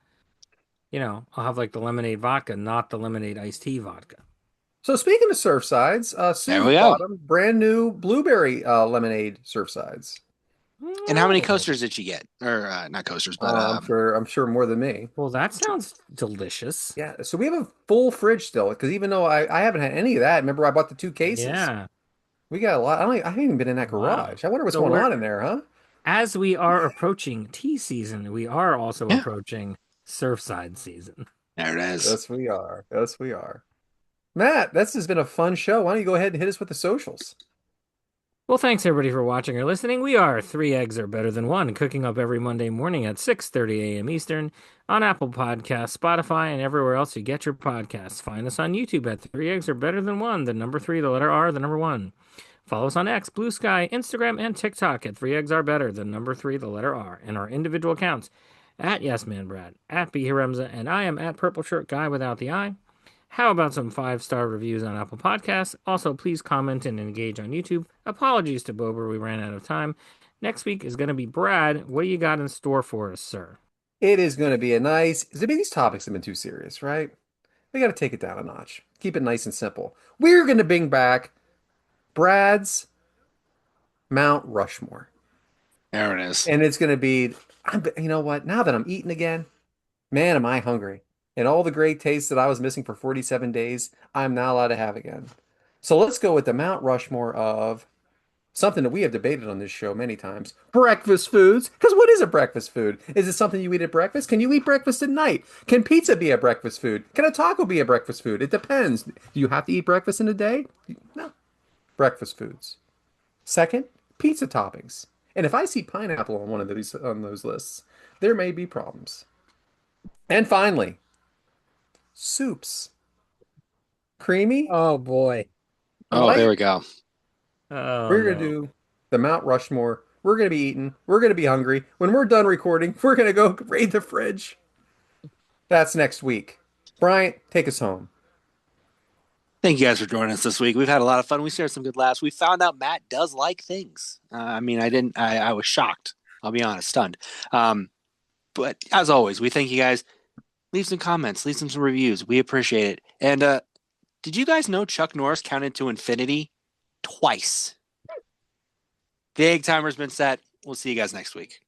I'll have like the lemonade vodka, not the lemonade iced tea vodka. So speaking of Surfsides, there Sue we go. bought them brand new blueberry lemonade Surfsides. And how many Oh, coasters did you get? Or not coasters, but I'm sure more than me. well, that sounds delicious. Yeah, so we have a full fridge still because even though I haven't had any of that, remember I bought the two cases. Yeah. We got a lot. I haven't even been in that Wow. garage. I wonder what's So going we're on in there, huh? As we are approaching tea season, we are also yeah, approaching Surfside season. there it is. Yes, we are. Yes, we are. Matt, this has been a fun show. Why don't you go ahead and hit us with the socials? Well, thanks everybody for watching or listening. We are Three Eggs Are Better Than One, cooking up every Monday morning at 6:30 a.m. Eastern on Apple Podcasts, Spotify, and everywhere else you get your podcasts. Find us on YouTube at Three Eggs Are Better Than One, the number three, the letter R, the number one. Follow us on X, Blue Sky, Instagram, and TikTok at Three Eggs Are Better, the number three, the letter R, and our individual accounts at YesManBrad, at BHiremza, and I am at Purple Shirt Guy without the I. How about some 5-star reviews on Apple Podcasts? Also, please comment and engage on YouTube. Apologies to Bober, we ran out of time. Next week is going to be Brad. What do you got in store for us, sir? It is going to be a nice. These topics have been too serious, right? We got to take it down a notch. Keep it nice and simple. We're going to bring back Brad's Mount Rushmore. There it is. And it's going to be, you know what? Now that I'm eating again, man, am I hungry. And all the great tastes that I was missing for 47 days, I'm now allowed to have again. So let's go with the Mount Rushmore of something that we have debated on this show many times. Breakfast foods. Because what is a breakfast food? Is it something you eat at breakfast? Can you eat breakfast at night? Can pizza be a breakfast food? Can a taco be a breakfast food? It depends. Do you have to eat breakfast in a day? No. Breakfast foods. Second, pizza toppings. And if I see pineapple on one of those lists, there may be problems. And finally, soups. Creamy, Oh, boy. Oh, light. here we go. Oh, We're gonna no. do the Mount Rushmore. We're gonna be eating. We're gonna be hungry. When we're done recording, we're gonna go raid the fridge. That's next week. Bryant, take us home. Thank you guys for joining us this week. We've had a lot of fun. We shared some good laughs. We found out Matt does like things. I mean, I didn't. I was shocked. I'll be honest, stunned. But as always, we thank you guys. Leave some comments. Leave some reviews. We appreciate it. And did you guys know Chuck Norris counted to infinity twice? The egg timer's been set. We'll see you guys next week.